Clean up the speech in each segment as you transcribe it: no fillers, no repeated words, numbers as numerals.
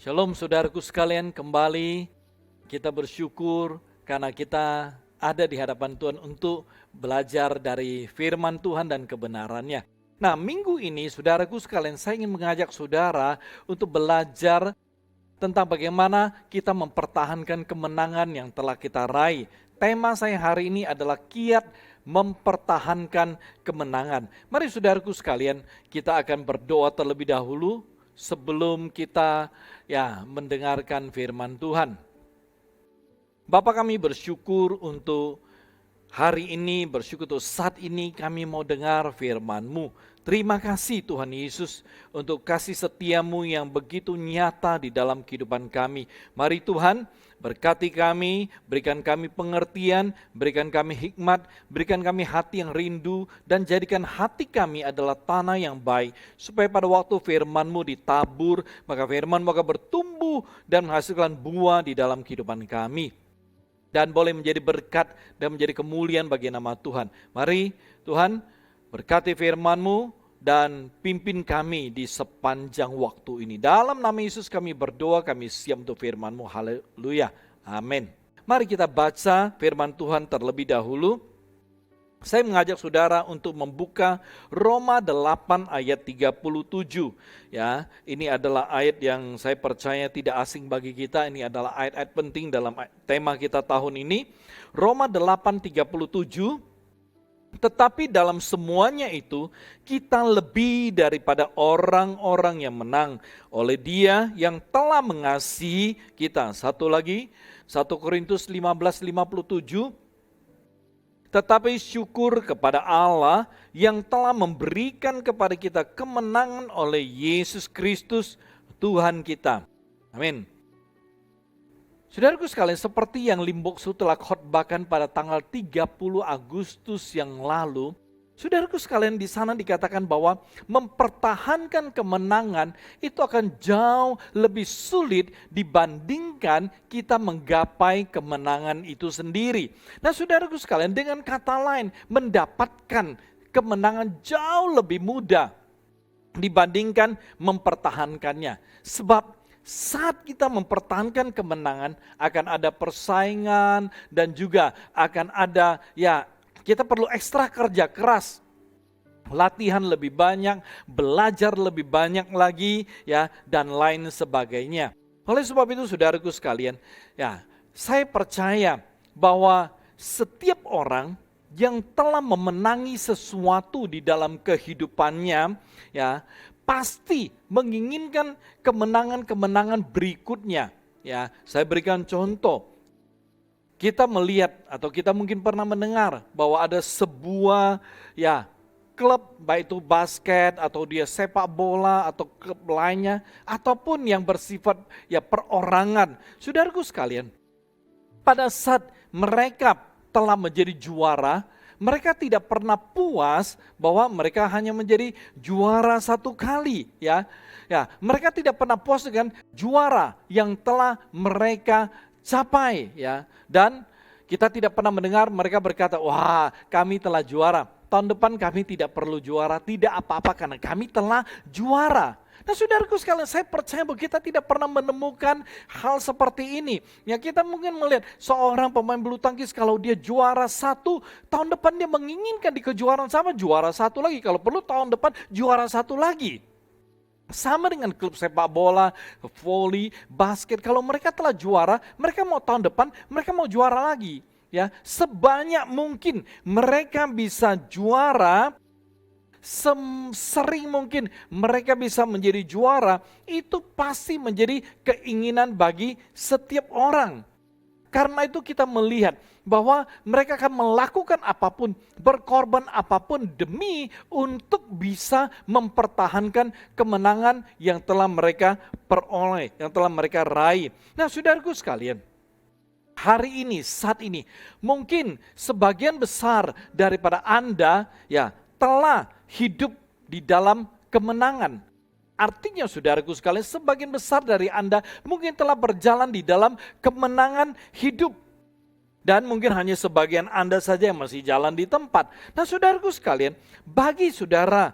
Shalom saudaraku sekalian, kembali kita bersyukur karena kita ada di hadapan Tuhan untuk belajar dari firman Tuhan dan kebenarannya. Nah, minggu ini saudaraku sekalian, saya ingin mengajak saudara untuk belajar tentang bagaimana kita mempertahankan kemenangan yang telah kita raih. Tema saya hari ini adalah kiat mempertahankan kemenangan. Mari saudaraku sekalian, kita akan berdoa terlebih dahulu sebelum kita mendengarkan firman Tuhan. Bapa, kami bersyukur untuk hari ini, bersyukur untuk saat ini kami mau dengar firman-Mu. Terima kasih Tuhan Yesus untuk kasih setiamu yang begitu nyata di dalam kehidupan kami. Mari Tuhan, berkati kami, berikan kami pengertian, berikan kami hikmat, berikan kami hati yang rindu, dan jadikan hati kami adalah tanah yang baik, supaya pada waktu firman-Mu ditabur, maka firman-Mu akan bertumbuh dan menghasilkan buah di dalam kehidupan kami. Dan boleh menjadi berkat dan menjadi kemuliaan bagi nama Tuhan. Mari Tuhan, berkati firman-Mu dan pimpin kami di sepanjang waktu ini. Dalam nama Yesus kami berdoa, kami siap untuk firman-Mu. Haleluya. Amin. Mari kita baca firman Tuhan terlebih dahulu. Saya mengajak saudara untuk membuka Roma 8 ayat 37. Ya, ini adalah ayat yang saya percaya tidak asing bagi kita. Ini adalah ayat-ayat penting dalam tema kita tahun ini. Roma 8:37. Tetapi dalam semuanya itu kita lebih daripada orang-orang yang menang oleh Dia yang telah mengasihi kita. Satu lagi, 1 Korintus 15:57. Tetapi syukur kepada Allah yang telah memberikan kepada kita kemenangan oleh Yesus Kristus Tuhan kita. Amin. Saudaraku sekalian, seperti yang Limboksu telah khotbahkan pada tanggal 30 Agustus yang lalu, saudaraku sekalian, di sana dikatakan bahwa mempertahankan kemenangan itu akan jauh lebih sulit dibandingkan kita menggapai kemenangan itu sendiri. Nah, saudaraku sekalian, dengan kata lain, mendapatkan kemenangan jauh lebih mudah dibandingkan mempertahankannya. Sebab saat kita mempertahankan kemenangan akan ada persaingan dan juga akan ada kita perlu ekstra kerja keras, latihan lebih banyak, belajar lebih banyak lagi dan lain sebagainya. Oleh sebab itu saudaraku sekalian, saya percaya bahwa setiap orang yang telah memenangi sesuatu di dalam kehidupannya pasti menginginkan kemenangan-kemenangan berikutnya. Saya berikan contoh. Kita melihat atau kita mungkin pernah mendengar bahwa ada sebuah klub, baik itu basket atau dia sepak bola atau klub lainnya ataupun yang bersifat perorangan. Saudaraku sekalian, pada saat mereka telah menjadi juara, mereka tidak pernah puas bahwa mereka hanya menjadi juara satu kali. Mereka tidak pernah puas dengan juara yang telah mereka capai. Dan kita tidak pernah mendengar mereka berkata, wah, kami telah juara. Tahun depan kami tidak perlu juara, tidak apa-apa karena kami telah juara. Nah, saudaraku sekalian, saya percaya bahwa kita tidak pernah menemukan hal seperti ini. Kita mungkin melihat seorang pemain bulu tangkis kalau dia juara satu, tahun depan dia menginginkan di kejuaraan sama juara satu lagi. Kalau perlu tahun depan juara satu lagi. Sama dengan klub sepak bola, voli, basket. Kalau mereka telah juara, mereka mau tahun depan, mereka mau juara lagi. Sebanyak mungkin mereka bisa juara, sering mungkin mereka bisa menjadi juara, itu pasti menjadi keinginan bagi setiap orang. Karena itu kita melihat bahwa mereka akan melakukan apapun, berkorban apapun demi untuk bisa mempertahankan kemenangan yang telah mereka peroleh, yang telah mereka raih. Nah, saudaraku sekalian, hari ini, saat ini, mungkin sebagian besar daripada Anda telah hidup di dalam kemenangan. Artinya saudaraku sekalian, sebagian besar dari Anda mungkin telah berjalan di dalam kemenangan hidup. Dan mungkin hanya sebagian Anda saja yang masih jalan di tempat. Nah saudaraku sekalian, bagi saudara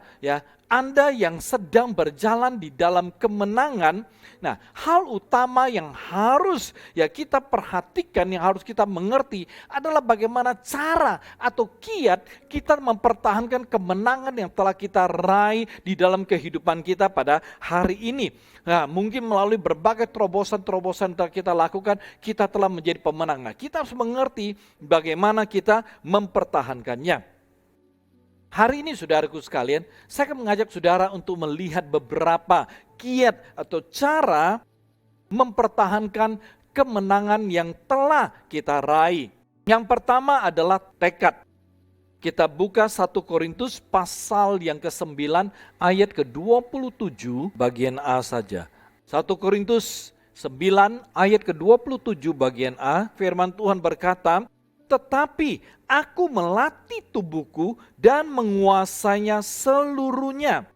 Anda yang sedang berjalan di dalam kemenangan, nah hal utama yang harus ya kita perhatikan, yang harus kita mengerti adalah bagaimana cara atau kiat kita mempertahankan kemenangan yang telah kita raih di dalam kehidupan kita pada hari ini. Nah, mungkin melalui berbagai terobosan-terobosan yang telah kita lakukan, kita telah menjadi pemenang. Nah, kita harus mengerti bagaimana kita mempertahankannya. Hari ini saudaraku sekalian, saya akan mengajak saudara untuk melihat beberapa kiat atau cara mempertahankan kemenangan yang telah kita raih. Yang pertama adalah tekad. Kita buka 1 Korintus pasal yang ke-9 ayat ke-27 bagian A saja. 1 Korintus 9 ayat ke-27 bagian A, firman Tuhan berkata, tetapi aku melatih tubuhku dan menguasainya seluruhnya.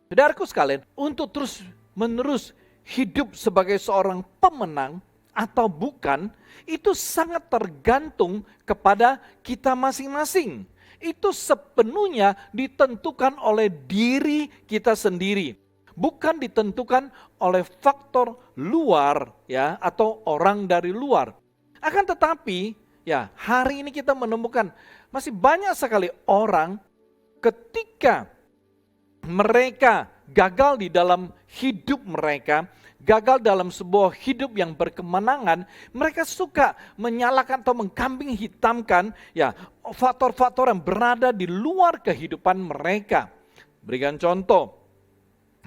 Saudaraku sekalian, untuk terus menerus hidup sebagai seorang pemenang atau bukan, itu sangat tergantung kepada kita masing-masing. Itu sepenuhnya ditentukan oleh diri kita sendiri. Bukan ditentukan oleh faktor luar ya atau orang dari luar. Akan tetapi ya, hari ini kita menemukan masih banyak sekali orang ketika mereka gagal di dalam hidup mereka, gagal dalam sebuah hidup yang berkemenangan, mereka suka menyalahkan atau mengkambing hitamkan ya faktor-faktor yang berada di luar kehidupan mereka. Berikan contoh.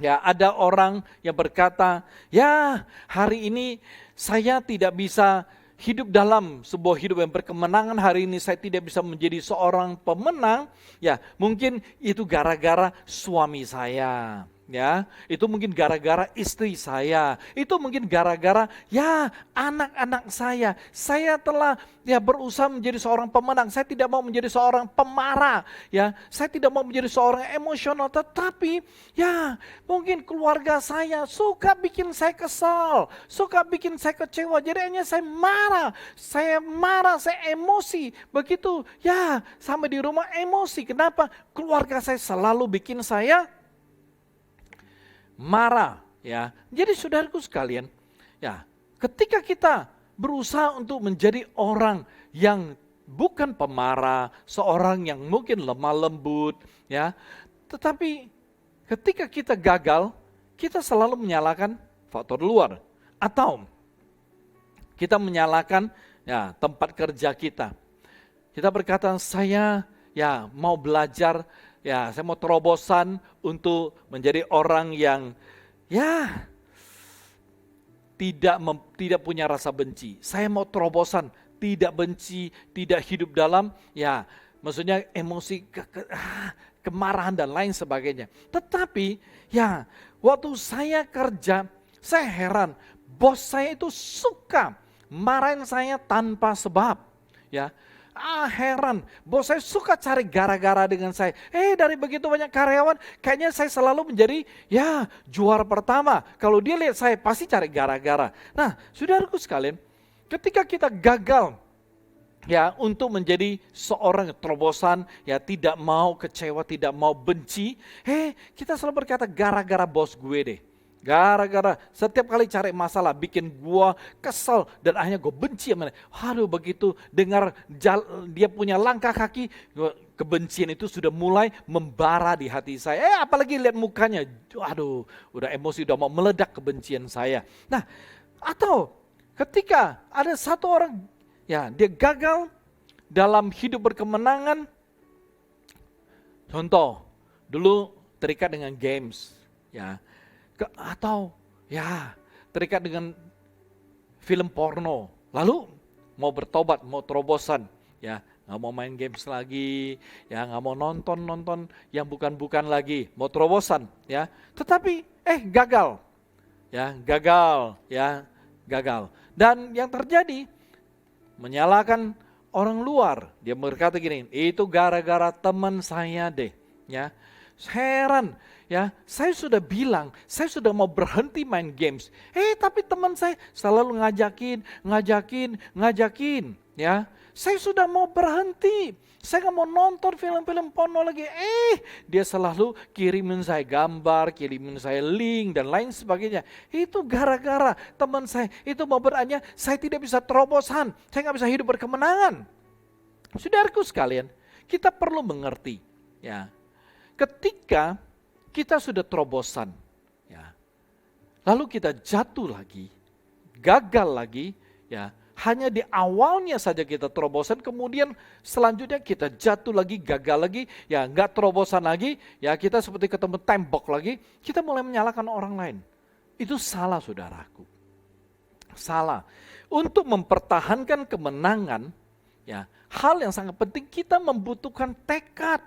Ya, ada orang yang berkata, ya hari ini saya tidak bisa hidup dalam sebuah hidup yang berkemenangan, hari ini saya tidak bisa menjadi seorang pemenang, ya mungkin itu gara-gara suami saya. Ya, itu mungkin gara-gara istri saya, itu mungkin gara-gara ya anak-anak saya. Saya telah ya berusaha menjadi seorang pemenang, saya tidak mau menjadi seorang pemarah, ya. Saya tidak mau menjadi seorang emosional, tetapi ya mungkin keluarga saya suka bikin saya kesal, suka bikin saya kecewa. Jadi hanya saya marah, saya emosi. Begitu ya, sampai di rumah emosi. Kenapa? Keluarga saya selalu bikin saya marah, ya. Jadi saudaraku sekalian, ya, ketika kita berusaha untuk menjadi orang yang bukan pemarah, seorang yang mungkin lemah lembut, ya, tetapi ketika kita gagal, kita selalu menyalahkan faktor luar atau kita menyalahkan ya tempat kerja kita. Kita berkata, saya ya mau belajar, ya saya mau terobosan untuk menjadi orang yang ya tidak punya rasa benci. Saya mau terobosan, tidak benci, tidak hidup dalam ya maksudnya emosi, kemarahan dan lain sebagainya. Tetapi ya waktu saya kerja, saya heran, bos saya itu suka marahin saya tanpa sebab, ya. Heran, bos saya suka cari gara-gara dengan saya. Dari begitu banyak karyawan, kayaknya saya selalu menjadi ya juara pertama. Kalau dia lihat saya pasti cari gara-gara. Nah, saudaraku sekalian, ketika kita gagal ya untuk menjadi seorang terobosan, ya tidak mau kecewa, tidak mau benci, kita selalu berkata gara-gara bos gue deh. Gara-gara setiap kali cari masalah bikin gua kesel dan akhirnya gue benci sama dia. Aduh, begitu dengar dia punya langkah kaki, kebencian itu sudah mulai membara di hati saya. Apalagi lihat mukanya, aduh udah emosi, udah mau meledak kebencian saya. Nah, atau ketika ada satu orang ya dia gagal dalam hidup berkemenangan, contoh dulu terikat dengan games, ya. Atau ya terikat dengan film porno, lalu mau bertobat, mau terobosan, ya nggak mau main games lagi, ya nggak mau nonton yang bukan-bukan lagi, mau terobosan, ya. Tetapi gagal, gagal. Dan yang terjadi menyalahkan orang luar. Dia berkata gini, itu gara-gara teman saya deh, ya. Heran. Ya, saya sudah bilang, saya sudah mau berhenti main games. Tapi teman saya selalu ngajakin, ya. Saya sudah mau berhenti. Saya nggak mau nonton film-film porno lagi. Dia selalu kirimin saya gambar, kirimin saya link dan lain sebagainya. Itu gara-gara teman saya itu mau bertanya, saya tidak bisa terobosan. Saya nggak bisa hidup berkemenangan. Saudaraku sekalian, kita perlu mengerti, ya. Ketika kita sudah terobosan, ya, lalu kita jatuh lagi, gagal lagi, ya. Hanya di awalnya saja kita terobosan, kemudian selanjutnya kita jatuh lagi, gagal lagi, ya nggak terobosan lagi, ya kita seperti ketemu tembok lagi, kita mulai menyalahkan orang lain. Itu salah, saudaraku. Salah. Untuk mempertahankan kemenangan, ya hal yang sangat penting, kita membutuhkan tekad.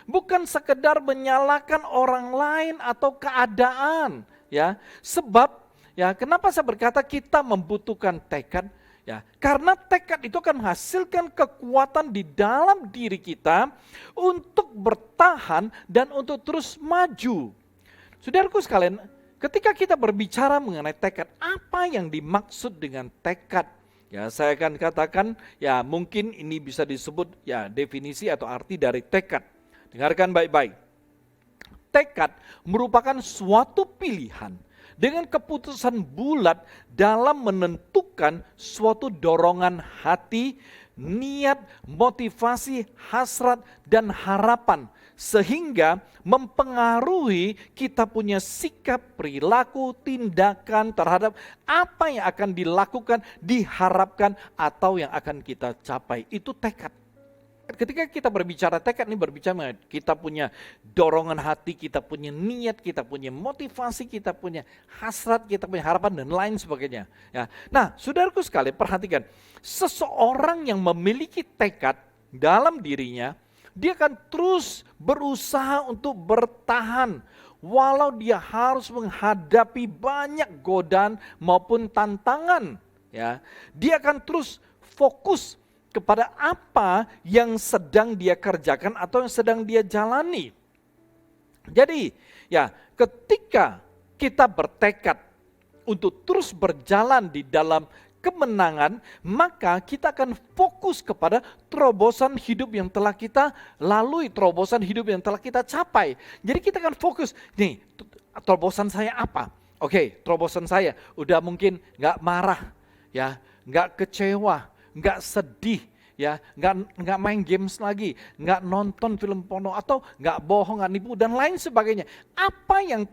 Bukan sekedar menyalahkan orang lain atau keadaan, ya. Sebab, ya kenapa saya berkata kita membutuhkan tekad? Ya, karena tekad itu akan menghasilkan kekuatan di dalam diri kita untuk bertahan dan untuk terus maju. Saudaraku sekalian, ketika kita berbicara mengenai tekad, apa yang dimaksud dengan tekad? Ya, saya akan katakan, ya mungkin ini bisa disebut ya definisi atau arti dari tekad. Dengarkan baik-baik. Tekad merupakan suatu pilihan dengan keputusan bulat dalam menentukan suatu dorongan hati, niat, motivasi, hasrat, dan harapan. Sehingga mempengaruhi kita punya sikap, perilaku, tindakan terhadap apa yang akan dilakukan, diharapkan, atau yang akan kita capai. Itu tekad. Ketika kita berbicara tekad, ini berbicara kita punya dorongan hati, kita punya niat, kita punya motivasi, kita punya hasrat, kita punya harapan dan lain sebagainya. Ya. Nah, saudaraku sekalian, perhatikan, seseorang yang memiliki tekad dalam dirinya, dia akan terus berusaha untuk bertahan, walau dia harus menghadapi banyak godaan maupun tantangan. Ya, dia akan terus fokus kepada apa yang sedang dia kerjakan atau yang sedang dia jalani. Jadi, ya, ketika kita bertekad untuk terus berjalan di dalam kemenangan, maka kita akan fokus kepada terobosan hidup yang telah kita lalui, terobosan hidup yang telah kita capai. Jadi kita akan fokus, nih, terobosan saya apa? Oke, terobosan saya udah mungkin nggak marah, ya, nggak kecewa, nggak sedih, ya, nggak main games lagi, nggak nonton film porno atau nggak bohong, nggak nipu dan lain sebagainya. Apa yang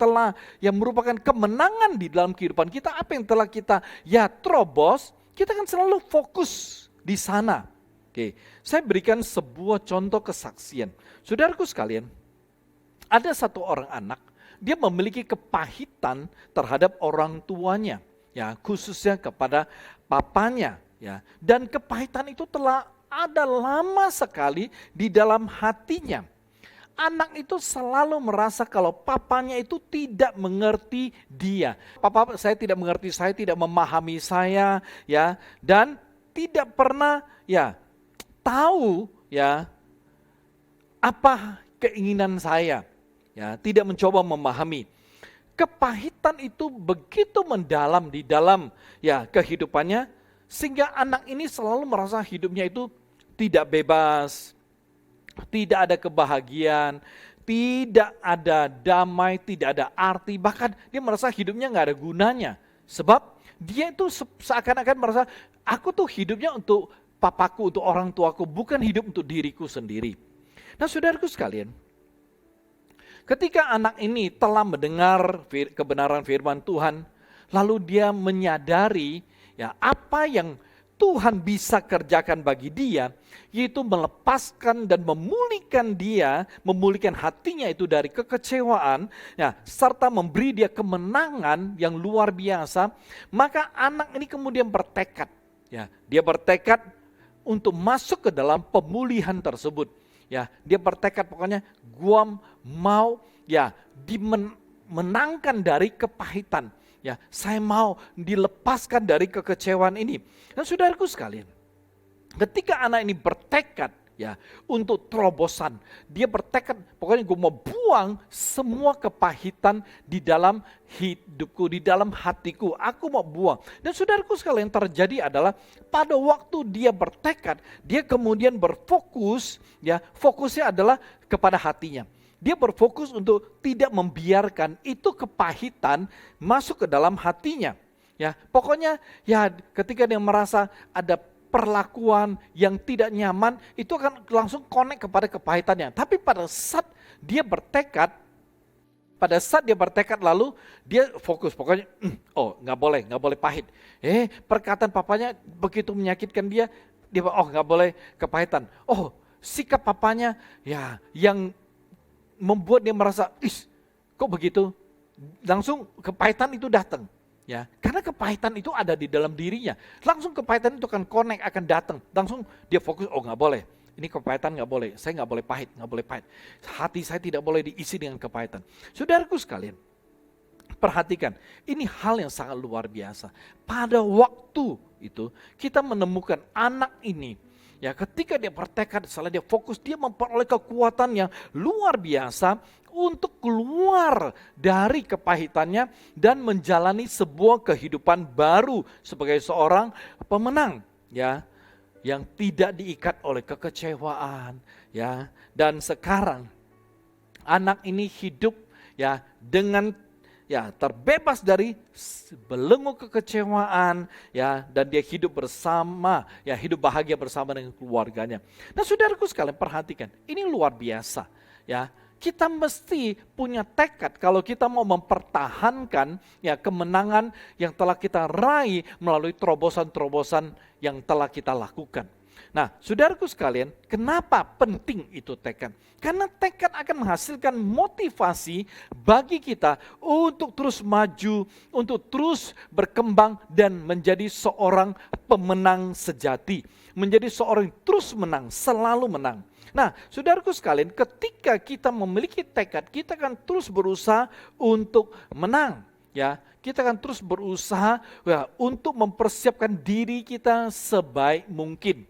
merupakan kemenangan di dalam kehidupan kita, apa yang telah kita ya terobos, kita kan selalu fokus di sana. Oke, saya berikan sebuah contoh kesaksian. Saudaraku sekalian, ada satu orang anak, dia memiliki kepahitan terhadap orang tuanya, ya, khususnya kepada papanya. Ya, dan kepahitan itu telah ada lama sekali di dalam hatinya. Anak itu selalu merasa kalau papanya itu tidak mengerti dia. Papa saya tidak mengerti saya, tidak memahami saya, ya, dan tidak pernah ya tahu ya apa keinginan saya. Ya, tidak mencoba memahami. Kepahitan itu begitu mendalam di dalam ya kehidupannya, sehingga anak ini selalu merasa hidupnya itu tidak bebas, tidak ada kebahagiaan, tidak ada damai, tidak ada arti, bahkan dia merasa hidupnya nggak ada gunanya. Sebab dia itu seakan-akan merasa, aku tuh hidupnya untuk papaku, untuk orang tuaku, bukan hidup untuk diriku sendiri. Nah, saudaraku sekalian, ketika anak ini telah mendengar kebenaran firman Tuhan, lalu dia menyadari ya, apa yang Tuhan bisa kerjakan bagi dia, yaitu melepaskan dan memulihkan dia, memulihkan hatinya itu dari kekecewaan, ya, serta memberi dia kemenangan yang luar biasa. Maka anak ini kemudian bertekad, ya, dia bertekad untuk masuk ke dalam pemulihan tersebut. Ya, dia bertekad pokoknya gua mau ya dimenangkan dari kepahitan. Ya, saya mau dilepaskan dari kekecewaan ini. Dan saudaraku sekalian, ketika anak ini bertekad ya, untuk terobosan. Dia bertekad, pokoknya gue mau buang semua kepahitan di dalam hidupku, di dalam hatiku. Aku mau buang. Dan saudaraku sekalian, yang terjadi adalah pada waktu dia bertekad, dia kemudian berfokus, ya, fokusnya adalah kepada hatinya. Dia berfokus untuk tidak membiarkan itu kepahitan masuk ke dalam hatinya. Ya, pokoknya ya ketika dia merasa ada perlakuan yang tidak nyaman, itu akan langsung connect kepada kepahitannya. Tapi pada saat dia bertekad lalu dia fokus, pokoknya oh nggak boleh pahit. Perkataan papanya begitu menyakitkan dia oh nggak boleh kepahitan. Oh sikap papanya ya yang membuat dia merasa kok begitu, langsung kepahitan itu datang. Ya, karena kepahitan itu ada di dalam dirinya. Langsung kepahitan itu akan connect, akan datang. Langsung dia fokus, oh nggak boleh. Ini kepahitan nggak boleh. Saya nggak boleh pahit, nggak boleh pahit. Hati saya tidak boleh diisi dengan kepahitan. Saudaraku sekalian, perhatikan. Ini hal yang sangat luar biasa. Pada waktu itu kita menemukan anak ini. Ya, ketika dia bertekad, setelah dia fokus, dia memperoleh kekuatan yang luar biasa untuk keluar dari kepahitannya dan menjalani sebuah kehidupan baru sebagai seorang pemenang, ya, yang tidak diikat oleh kekecewaan, ya. Dan sekarang anak ini hidup ya dengan ya terbebas dari belenggu kekecewaan, ya, dan dia hidup bersama, ya, hidup bahagia bersama dengan keluarganya. Nah, saudaraku sekalian, perhatikan, ini luar biasa, ya. Kita mesti punya tekad kalau kita mau mempertahankan ya kemenangan yang telah kita raih melalui terobosan-terobosan yang telah kita lakukan. Nah, saudaraku sekalian, kenapa penting itu tekad? Karena tekad akan menghasilkan motivasi bagi kita untuk terus maju, untuk terus berkembang dan menjadi seorang pemenang sejati. Menjadi seorang yang terus menang, selalu menang. Nah, saudaraku sekalian, ketika kita memiliki tekad, kita akan terus berusaha untuk menang. Ya, kita akan terus berusaha ya, untuk mempersiapkan diri kita sebaik mungkin.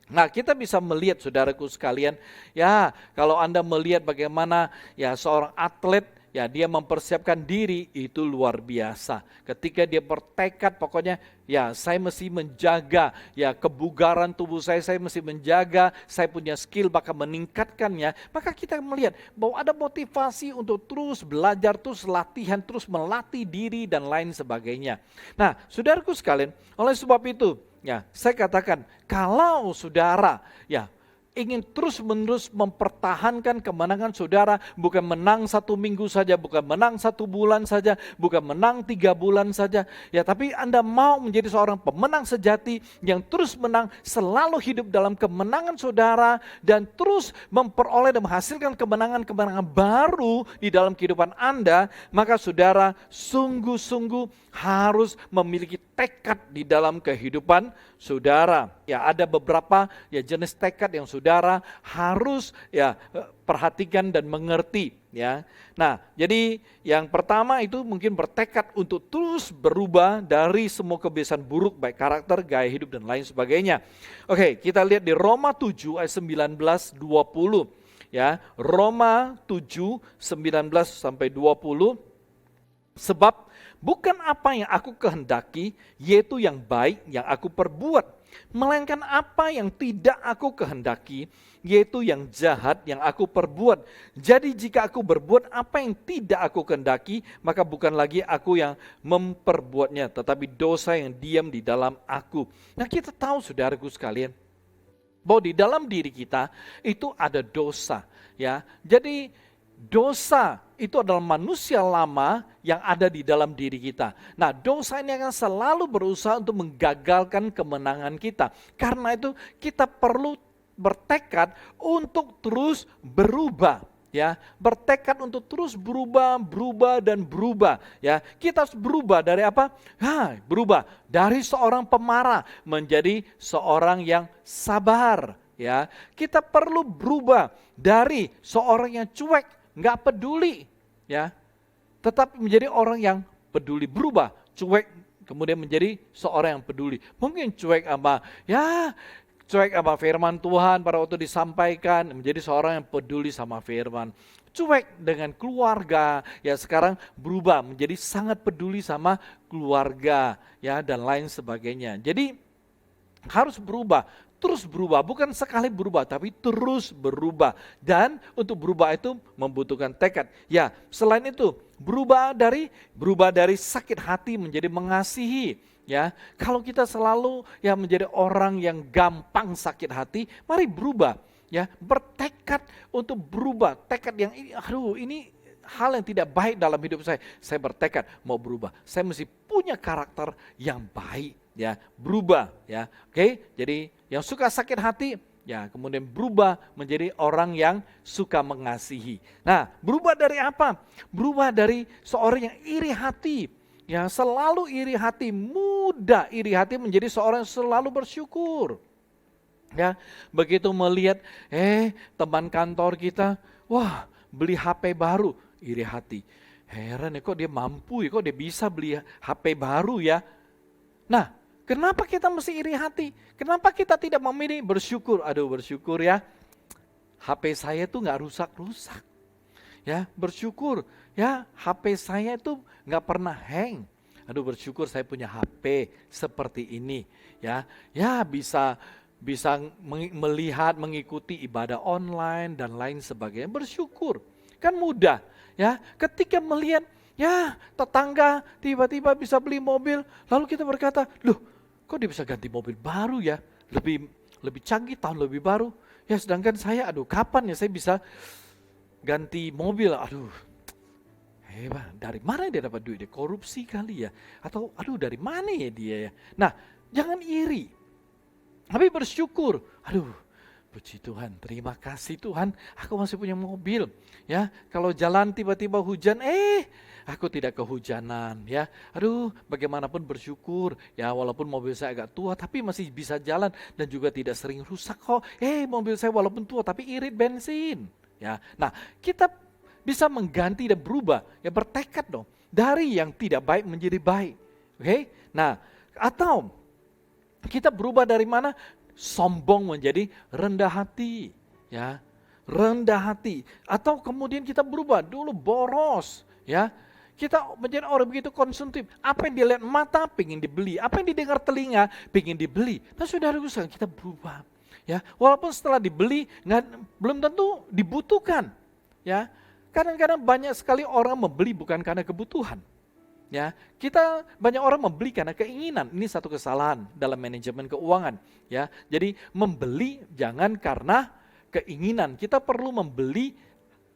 Nah, kita bisa melihat saudaraku sekalian, ya kalau Anda melihat bagaimana ya seorang atlet, ya dia mempersiapkan diri itu luar biasa. Ketika dia bertekad pokoknya ya saya mesti menjaga ya kebugaran tubuh saya mesti menjaga, saya punya skill bahkan meningkatkannya. Maka kita melihat bahwa ada motivasi untuk terus belajar, terus latihan, terus melatih diri dan lain sebagainya. Nah, saudaraku sekalian, oleh sebab itu ya, saya katakan kalau saudara ya ingin terus-menerus mempertahankan kemenangan saudara, bukan menang 1 minggu saja, bukan menang 1 bulan saja, bukan menang 3 bulan saja, ya, tapi Anda mau menjadi seorang pemenang sejati yang terus menang, selalu hidup dalam kemenangan saudara dan terus memperoleh dan menghasilkan kemenangan-kemenangan baru di dalam kehidupan Anda, maka saudara sungguh-sungguh harus memiliki tekad di dalam kehidupan saudara. Ya, ada beberapa ya jenis tekad yang saudara harus ya perhatikan dan mengerti, ya. Nah, jadi yang pertama itu mungkin bertekad untuk terus berubah dari semua kebiasaan buruk baik karakter, gaya hidup dan lain sebagainya. Oke, kita lihat di Roma 7 ayat 19-20. Ya, Roma 7 19 sampai 20. Sebab bukan apa yang aku kehendaki, yaitu yang baik yang aku perbuat, melainkan apa yang tidak aku kehendaki, yaitu yang jahat yang aku perbuat. Jadi jika aku berbuat apa yang tidak aku kehendaki, maka bukan lagi aku yang memperbuatnya, tetapi dosa yang diam di dalam aku. Nah, kita tahu saudaraku sekalian, bahwa di dalam diri kita itu ada dosa, ya. Jadi dosa itu adalah manusia lama yang ada di dalam diri kita. Nah, dosa ini akan selalu berusaha untuk menggagalkan kemenangan kita. Karena itu kita perlu bertekad untuk terus berubah. Ya, bertekad untuk terus berubah dan berubah. Ya, kita harus berubah dari apa? Berubah dari seorang pemarah menjadi seorang yang sabar. Ya, kita perlu berubah dari seorang yang cuek, nggak peduli, ya, tetap menjadi orang yang peduli, berubah, cuek, kemudian menjadi seorang yang peduli. Mungkin cuek sama, ya cuek sama firman Tuhan pada waktu disampaikan, menjadi seorang yang peduli sama firman. Cuek dengan keluarga, ya sekarang berubah menjadi sangat peduli sama keluarga, ya dan lain sebagainya. Jadi harus berubah, terus berubah, bukan sekali berubah, tapi terus berubah. Dan untuk berubah itu membutuhkan tekad. Ya, selain itu berubah dari sakit hati menjadi mengasihi. Ya, kalau kita selalu ya menjadi orang yang gampang sakit hati, mari berubah. Ya, bertekad untuk berubah. Tekad yang ini hal yang tidak baik dalam hidup saya. Saya bertekad mau berubah. Saya mesti punya karakter yang baik. Ya, berubah. Ya, oke. Jadi yang suka sakit hati, ya kemudian berubah menjadi orang yang suka mengasihi. Nah, berubah dari apa? Berubah dari seorang yang iri hati. Ya, selalu iri hati, mudah iri hati menjadi seorang yang selalu bersyukur. Ya, begitu melihat teman kantor kita, wah, beli HP baru, iri hati. Heran ya, kok dia mampu ya, kok dia bisa beli HP baru ya. Nah, kenapa kita mesti iri hati? Kenapa kita tidak memilih bersyukur? Aduh, bersyukur ya, HP saya tuh nggak rusak-rusak. Ya, bersyukur ya, HP saya itu nggak pernah hang. Aduh, bersyukur saya punya HP seperti ini. Ya, bisa melihat, mengikuti ibadah online dan lain sebagainya. Bersyukur, kan mudah. Ya, ketika melihat ya tetangga tiba-tiba bisa beli mobil, lalu kita berkata, loh, kok dia bisa ganti mobil baru ya? Lebih canggih, tahun lebih baru. Ya, sedangkan saya, aduh, kapan ya saya bisa ganti mobil? Aduh, hebat. Dari mana dia dapat duit? Dia korupsi kali ya? Atau aduh, dari mana ya dia ya? Nah, jangan iri. Tapi bersyukur, aduh, puji Tuhan, terima kasih Tuhan, aku masih punya mobil. Ya, kalau jalan tiba-tiba hujan, aku tidak kehujanan. Ya, aduh, bagaimanapun bersyukur. Ya, walaupun mobil saya agak tua, tapi masih bisa jalan dan juga tidak sering rusak kok. Mobil saya walaupun tua, tapi irit bensin. Ya, nah kita bisa mengganti dan berubah. Ya, bertekad dong dari yang tidak baik menjadi baik. Oke, nah atau kita berubah dari mana? Sombong menjadi rendah hati, ya, rendah hati. Atau kemudian kita berubah dulu boros, ya. Kita menjadi orang begitu konsumtif. Apa yang dilihat mata pengen dibeli, apa yang didengar telinga pengen dibeli. Nah, saudara sekarang kita berubah, ya. Walaupun setelah dibeli belum tentu dibutuhkan, ya. Kadang-kadang banyak sekali orang membeli bukan karena kebutuhan. Ya, kita banyak orang membeli karena keinginan. Ini satu kesalahan dalam manajemen keuangan. Ya, jadi membeli jangan karena keinginan. Kita perlu membeli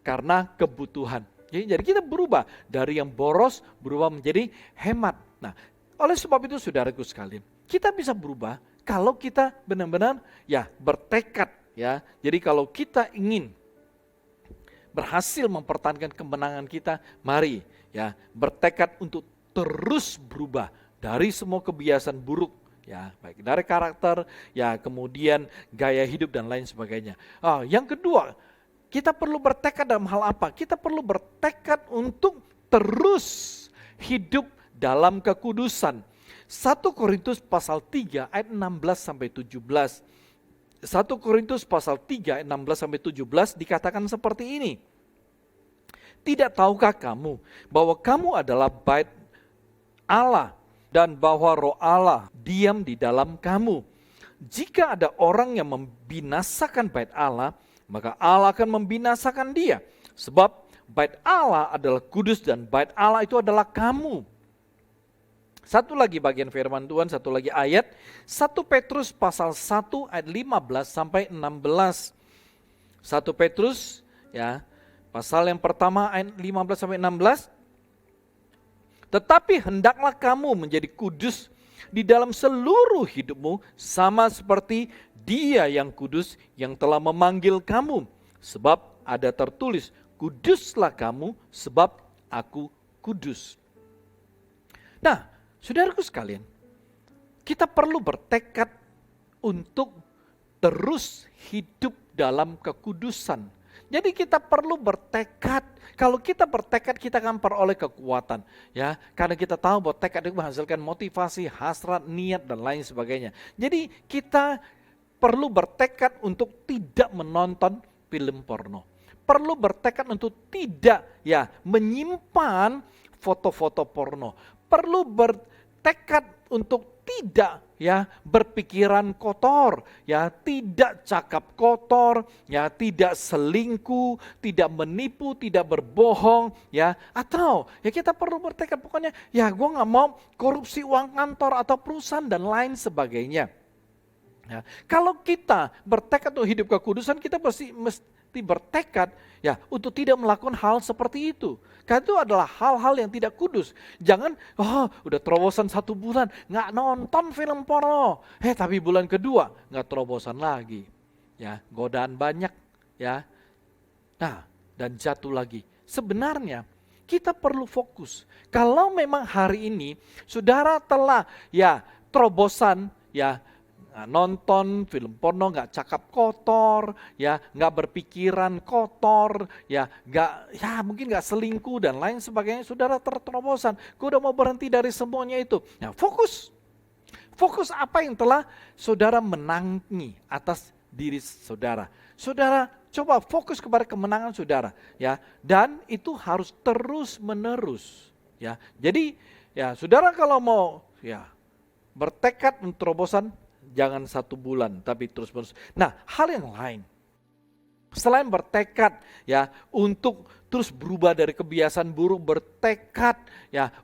karena kebutuhan. Jadi kita berubah dari yang boros berubah menjadi hemat. Nah, oleh sebab itu saudaraku sekalian, kita bisa berubah kalau kita benar-benar ya bertekad. Ya, jadi kalau kita ingin berhasil mempertahankan kemenangan kita, mari ya bertekad untuk terus berubah dari semua kebiasaan buruk, ya baik dari karakter, ya kemudian gaya hidup dan lain sebagainya. Yang kedua, kita perlu bertekad dalam hal apa? Kita perlu bertekad untuk terus hidup dalam kekudusan. 1 Korintus pasal 3 ayat 16 sampai 17. 1 Korintus pasal 3 ayat 16 sampai 17 dikatakan seperti ini. Tidak tahukah kamu bahwa kamu adalah bait Allah dan bahwa Roh Allah diam di dalam kamu? Jika ada orang yang membinasakan bait Allah, maka Allah akan membinasakan dia. Sebab bait Allah adalah kudus dan bait Allah itu adalah kamu. Satu lagi bagian firman Tuhan, satu lagi ayat. 1 Petrus pasal 1 ayat 15 sampai 16. 1 Petrus ya, pasal yang pertama ayat 15 sampai 16. Tetapi hendaklah kamu menjadi kudus di dalam seluruh hidupmu sama seperti Dia yang kudus yang telah memanggil kamu. Sebab ada tertulis, kuduslah kamu sebab aku kudus. Nah, saudaraku sekalian, kita perlu bertekad untuk terus hidup dalam kekudusan. Jadi kita perlu bertekad. Kalau kita bertekad, kita akan peroleh kekuatan, ya. Karena kita tahu bahwa tekad itu menghasilkan motivasi, hasrat, niat dan lain sebagainya. Jadi kita perlu bertekad untuk tidak menonton film porno. Perlu bertekad untuk tidak menyimpan foto-foto porno. Perlu bertekad untuk tidak berpikiran kotor, tidak cakap kotor, tidak selingkuh, tidak menipu, tidak berbohong, atau kita perlu bertekad pokoknya gue nggak mau korupsi uang kantor atau perusahaan dan lain sebagainya. Kalau kita bertekad untuk hidup kekudusan, kita mesti bertekad untuk tidak melakukan hal seperti itu. Karena itu adalah hal-hal yang tidak kudus. Jangan, udah terobosan 1 bulan, nggak nonton film porno. Tapi bulan kedua, nggak terobosan lagi. Godaan banyak. Nah, dan jatuh lagi. Sebenarnya, kita perlu fokus. Kalau memang hari ini, saudara telah terobosan, nonton film porno, nggak cakap kotor, nggak berpikiran kotor, mungkin nggak selingkuh dan lain sebagainya, saudara terobosan. Gue udah mau berhenti dari semuanya itu. Fokus apa yang telah saudara menangi atas diri saudara. Saudara coba fokus kepada kemenangan saudara, dan itu harus terus menerus, Jadi saudara kalau mau bertekad untuk terobosan, jangan 1 bulan, tapi terus-menerus. Nah, hal yang lain, selain bertekad untuk terus berubah dari kebiasaan buruk, bertekad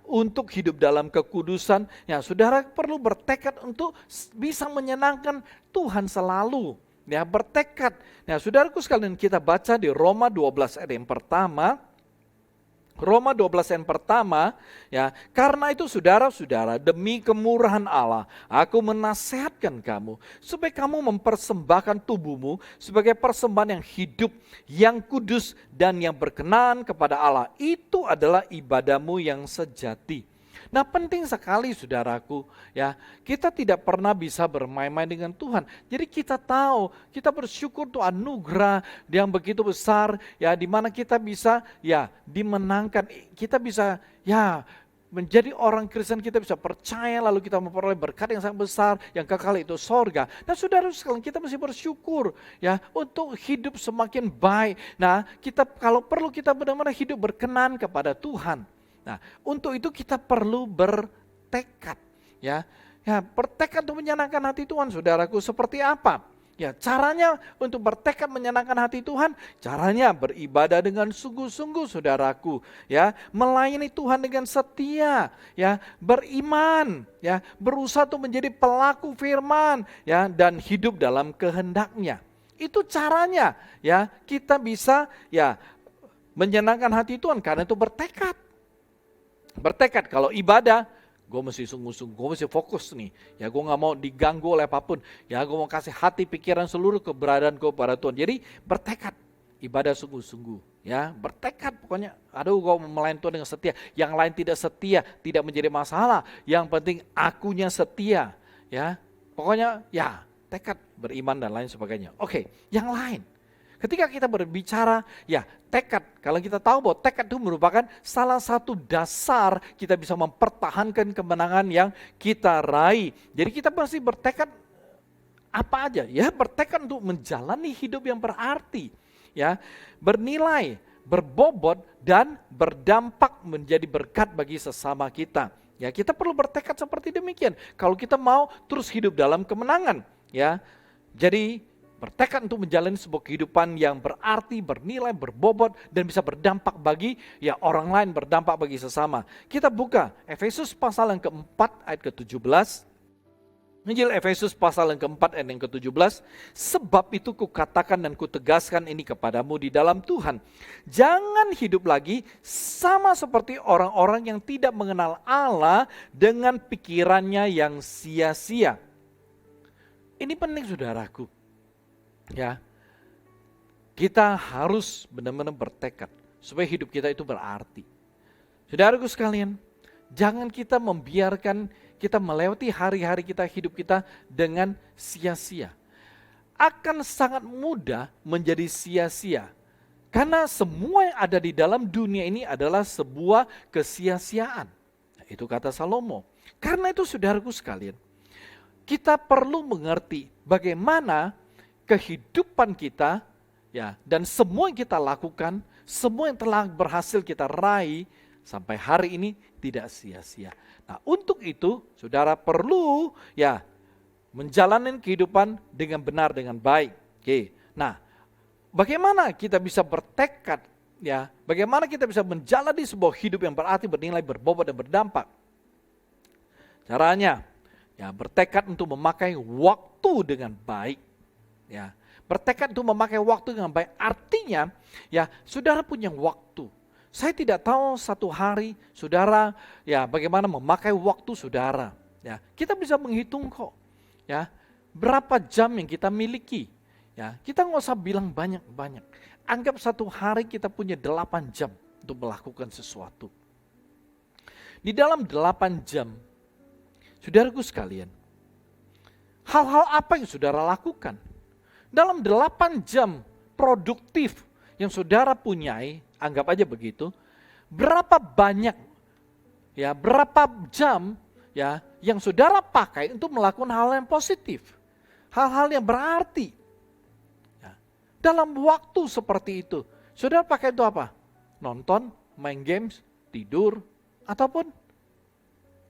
untuk hidup dalam kekudusan, saudara perlu bertekad untuk bisa menyenangkan Tuhan selalu. Bertekad. Saudaraku sekalian, kita baca di Roma 12 ayat yang pertama. Roma 12 ayat pertama, karena itu saudara-saudara, demi kemurahan Allah, aku menasehatkan kamu supaya kamu mempersembahkan tubuhmu sebagai persembahan yang hidup, yang kudus dan yang berkenan kepada Allah. Itu adalah ibadahmu yang sejati. Nah, penting sekali saudaraku, kita tidak pernah bisa bermain-main dengan Tuhan. Jadi kita tahu, kita bersyukur tuh anugerah yang begitu besar, di mana kita bisa dimenangkan, kita bisa menjadi orang Kristen, kita bisa percaya, lalu kita memperoleh berkat yang sangat besar, yang kekal itu sorga. Nah, saudara sekalian, kita mesti bersyukur untuk hidup semakin baik. Nah, kita kalau perlu kita benar-benar hidup berkenan kepada Tuhan. Nah, untuk itu kita perlu bertekad, bertekad untuk menyenangkan hati Tuhan, saudaraku. Seperti apa? Caranya untuk bertekad menyenangkan hati Tuhan, caranya beribadah dengan sungguh-sungguh, saudaraku, melayani Tuhan dengan setia, beriman, berusaha untuk menjadi pelaku firman, dan hidup dalam kehendak-Nya. Itu caranya, kita bisa menyenangkan hati Tuhan karena itu bertekad. Bertekad kalau ibadah, gue mesti sungguh-sungguh, gue mesti fokus nih. Gue gak mau diganggu oleh apapun. Gue mau kasih hati, pikiran, seluruh keberadaan gue pada Tuhan. Jadi bertekad, ibadah sungguh-sungguh. Bertekad pokoknya, gue mau melayani Tuhan dengan setia. Yang lain tidak setia, tidak menjadi masalah. Yang penting akunya setia. Pokoknya tekad, beriman dan lain sebagainya. Oke, yang lain. Ketika kita berbicara, tekad, kalau kita tahu bahwa tekad itu merupakan salah satu dasar kita bisa mempertahankan kemenangan yang kita raih. Jadi kita pasti bertekad apa aja? Bertekad untuk menjalani hidup yang berarti, bernilai, berbobot dan berdampak menjadi berkat bagi sesama kita. Kita perlu bertekad seperti demikian. Kalau kita mau terus hidup dalam kemenangan, Jadi bertekad untuk menjalani sebuah kehidupan yang berarti, bernilai, berbobot, dan bisa berdampak bagi orang lain, berdampak bagi sesama. Kita buka Efesus pasal yang keempat ayat ke-17. Injil Efesus pasal yang keempat ayat yang ke-17. Sebab itu kukatakan dan kutegaskan ini kepadamu di dalam Tuhan. Jangan hidup lagi sama seperti orang-orang yang tidak mengenal Allah dengan pikirannya yang sia-sia. Ini penting, saudaraku. Kita harus benar-benar bertekad supaya hidup kita itu berarti. Saudaraku sekalian, jangan kita membiarkan kita melewati hari-hari kita, hidup kita dengan sia-sia. Akan sangat mudah menjadi sia-sia. Karena semua yang ada di dalam dunia ini adalah sebuah kesia-siaan. Itu kata Salomo. Karena itu saudaraku sekalian, kita perlu mengerti bagaimana kehidupan kita ya dan semua yang kita lakukan, semua yang telah berhasil kita raih sampai hari ini tidak sia-sia. Nah, untuk itu saudara perlu ya menjalani kehidupan dengan benar, dengan baik. Oke. Nah, bagaimana kita bisa bertekad ya? Bagaimana kita bisa menjalani sebuah hidup yang berarti, bernilai, berbobot dan berdampak? Caranya ya bertekad untuk memakai waktu dengan baik. Ya, bertekad untuk memakai waktu dengan baik artinya ya saudara punya waktu. Saya tidak tahu satu hari saudara ya bagaimana memakai waktu saudara. Ya, kita bisa menghitung kok. Ya, berapa jam yang kita miliki. Ya, kita nggak usah bilang banyak-banyak. Anggap satu hari kita punya 8 jam untuk melakukan sesuatu. Di dalam 8 jam, saudaraku sekalian, hal-hal apa yang saudara lakukan? Dalam 8 jam produktif yang saudara punyai, anggap aja begitu, berapa banyak, ya berapa jam ya yang saudara pakai untuk melakukan hal yang positif, hal-hal yang berarti. Dalam waktu seperti itu, saudara pakai itu apa? Nonton, main games, tidur, ataupun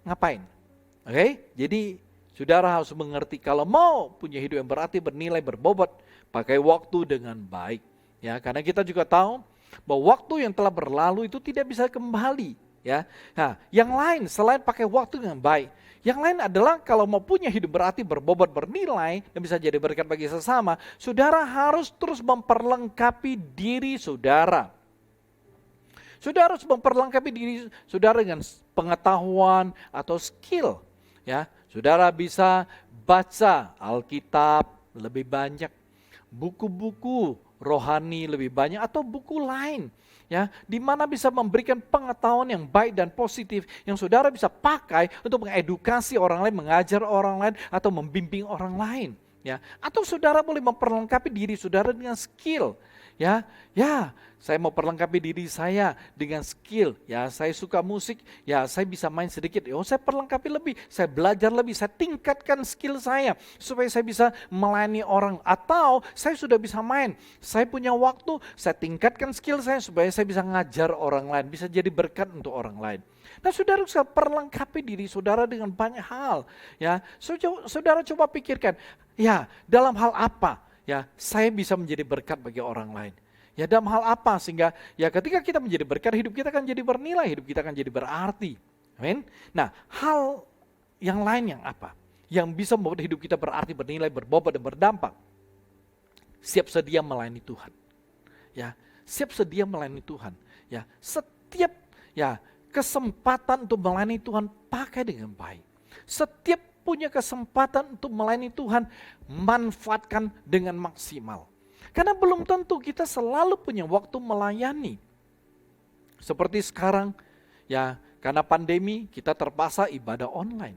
ngapain? Oke, jadi saudara harus mengerti kalau mau punya hidup yang berarti, bernilai, berbobot, pakai waktu dengan baik. Ya, karena kita juga tahu bahwa waktu yang telah berlalu itu tidak bisa kembali. Ya, nah, yang lain selain pakai waktu dengan baik, yang lain adalah kalau mau punya hidup berarti, berbobot, bernilai, dan bisa jadi berkat bagi sesama, saudara harus terus memperlengkapi diri saudara. Saudara harus memperlengkapi diri saudara dengan pengetahuan atau skill. Ya, saudara bisa baca Alkitab lebih banyak, buku-buku rohani lebih banyak, atau buku lain. Ya, di mana bisa memberikan pengetahuan yang baik dan positif yang saudara bisa pakai untuk mengedukasi orang lain, mengajar orang lain, atau membimbing orang lain. Ya, atau saudara boleh memperlengkapi diri saudara dengan skill. Ya, saya mau perlengkapi diri saya dengan skill. Ya, saya suka musik. Ya, saya bisa main sedikit. Saya perlengkapi lebih. Saya belajar lebih. Saya tingkatkan skill saya supaya saya bisa melayani orang. Atau saya sudah bisa main. Saya punya waktu. Saya tingkatkan skill saya supaya saya bisa ngajar orang lain. Bisa jadi berkat untuk orang lain. Nah, saudara bisa perlengkapi diri saudara dengan banyak hal. Ya, saudara coba pikirkan. Ya, dalam hal apa? Ya, saya bisa menjadi berkat bagi orang lain. Ya, dalam hal apa sehingga ya ketika kita menjadi berkat, hidup kita akan jadi bernilai, hidup kita akan jadi berarti. Amin. Nah, hal yang lain yang apa? Yang bisa membuat hidup kita berarti, bernilai, berbobot dan berdampak. Siap sedia melayani Tuhan. Ya, siap sedia melayani Tuhan. Ya, setiap ya kesempatan untuk melayani Tuhan pakai dengan baik. Setiap punya kesempatan untuk melayani Tuhan, manfaatkan dengan maksimal. Karena belum tentu kita selalu punya waktu melayani. Seperti sekarang, ya karena pandemi kita terpaksa ibadah online.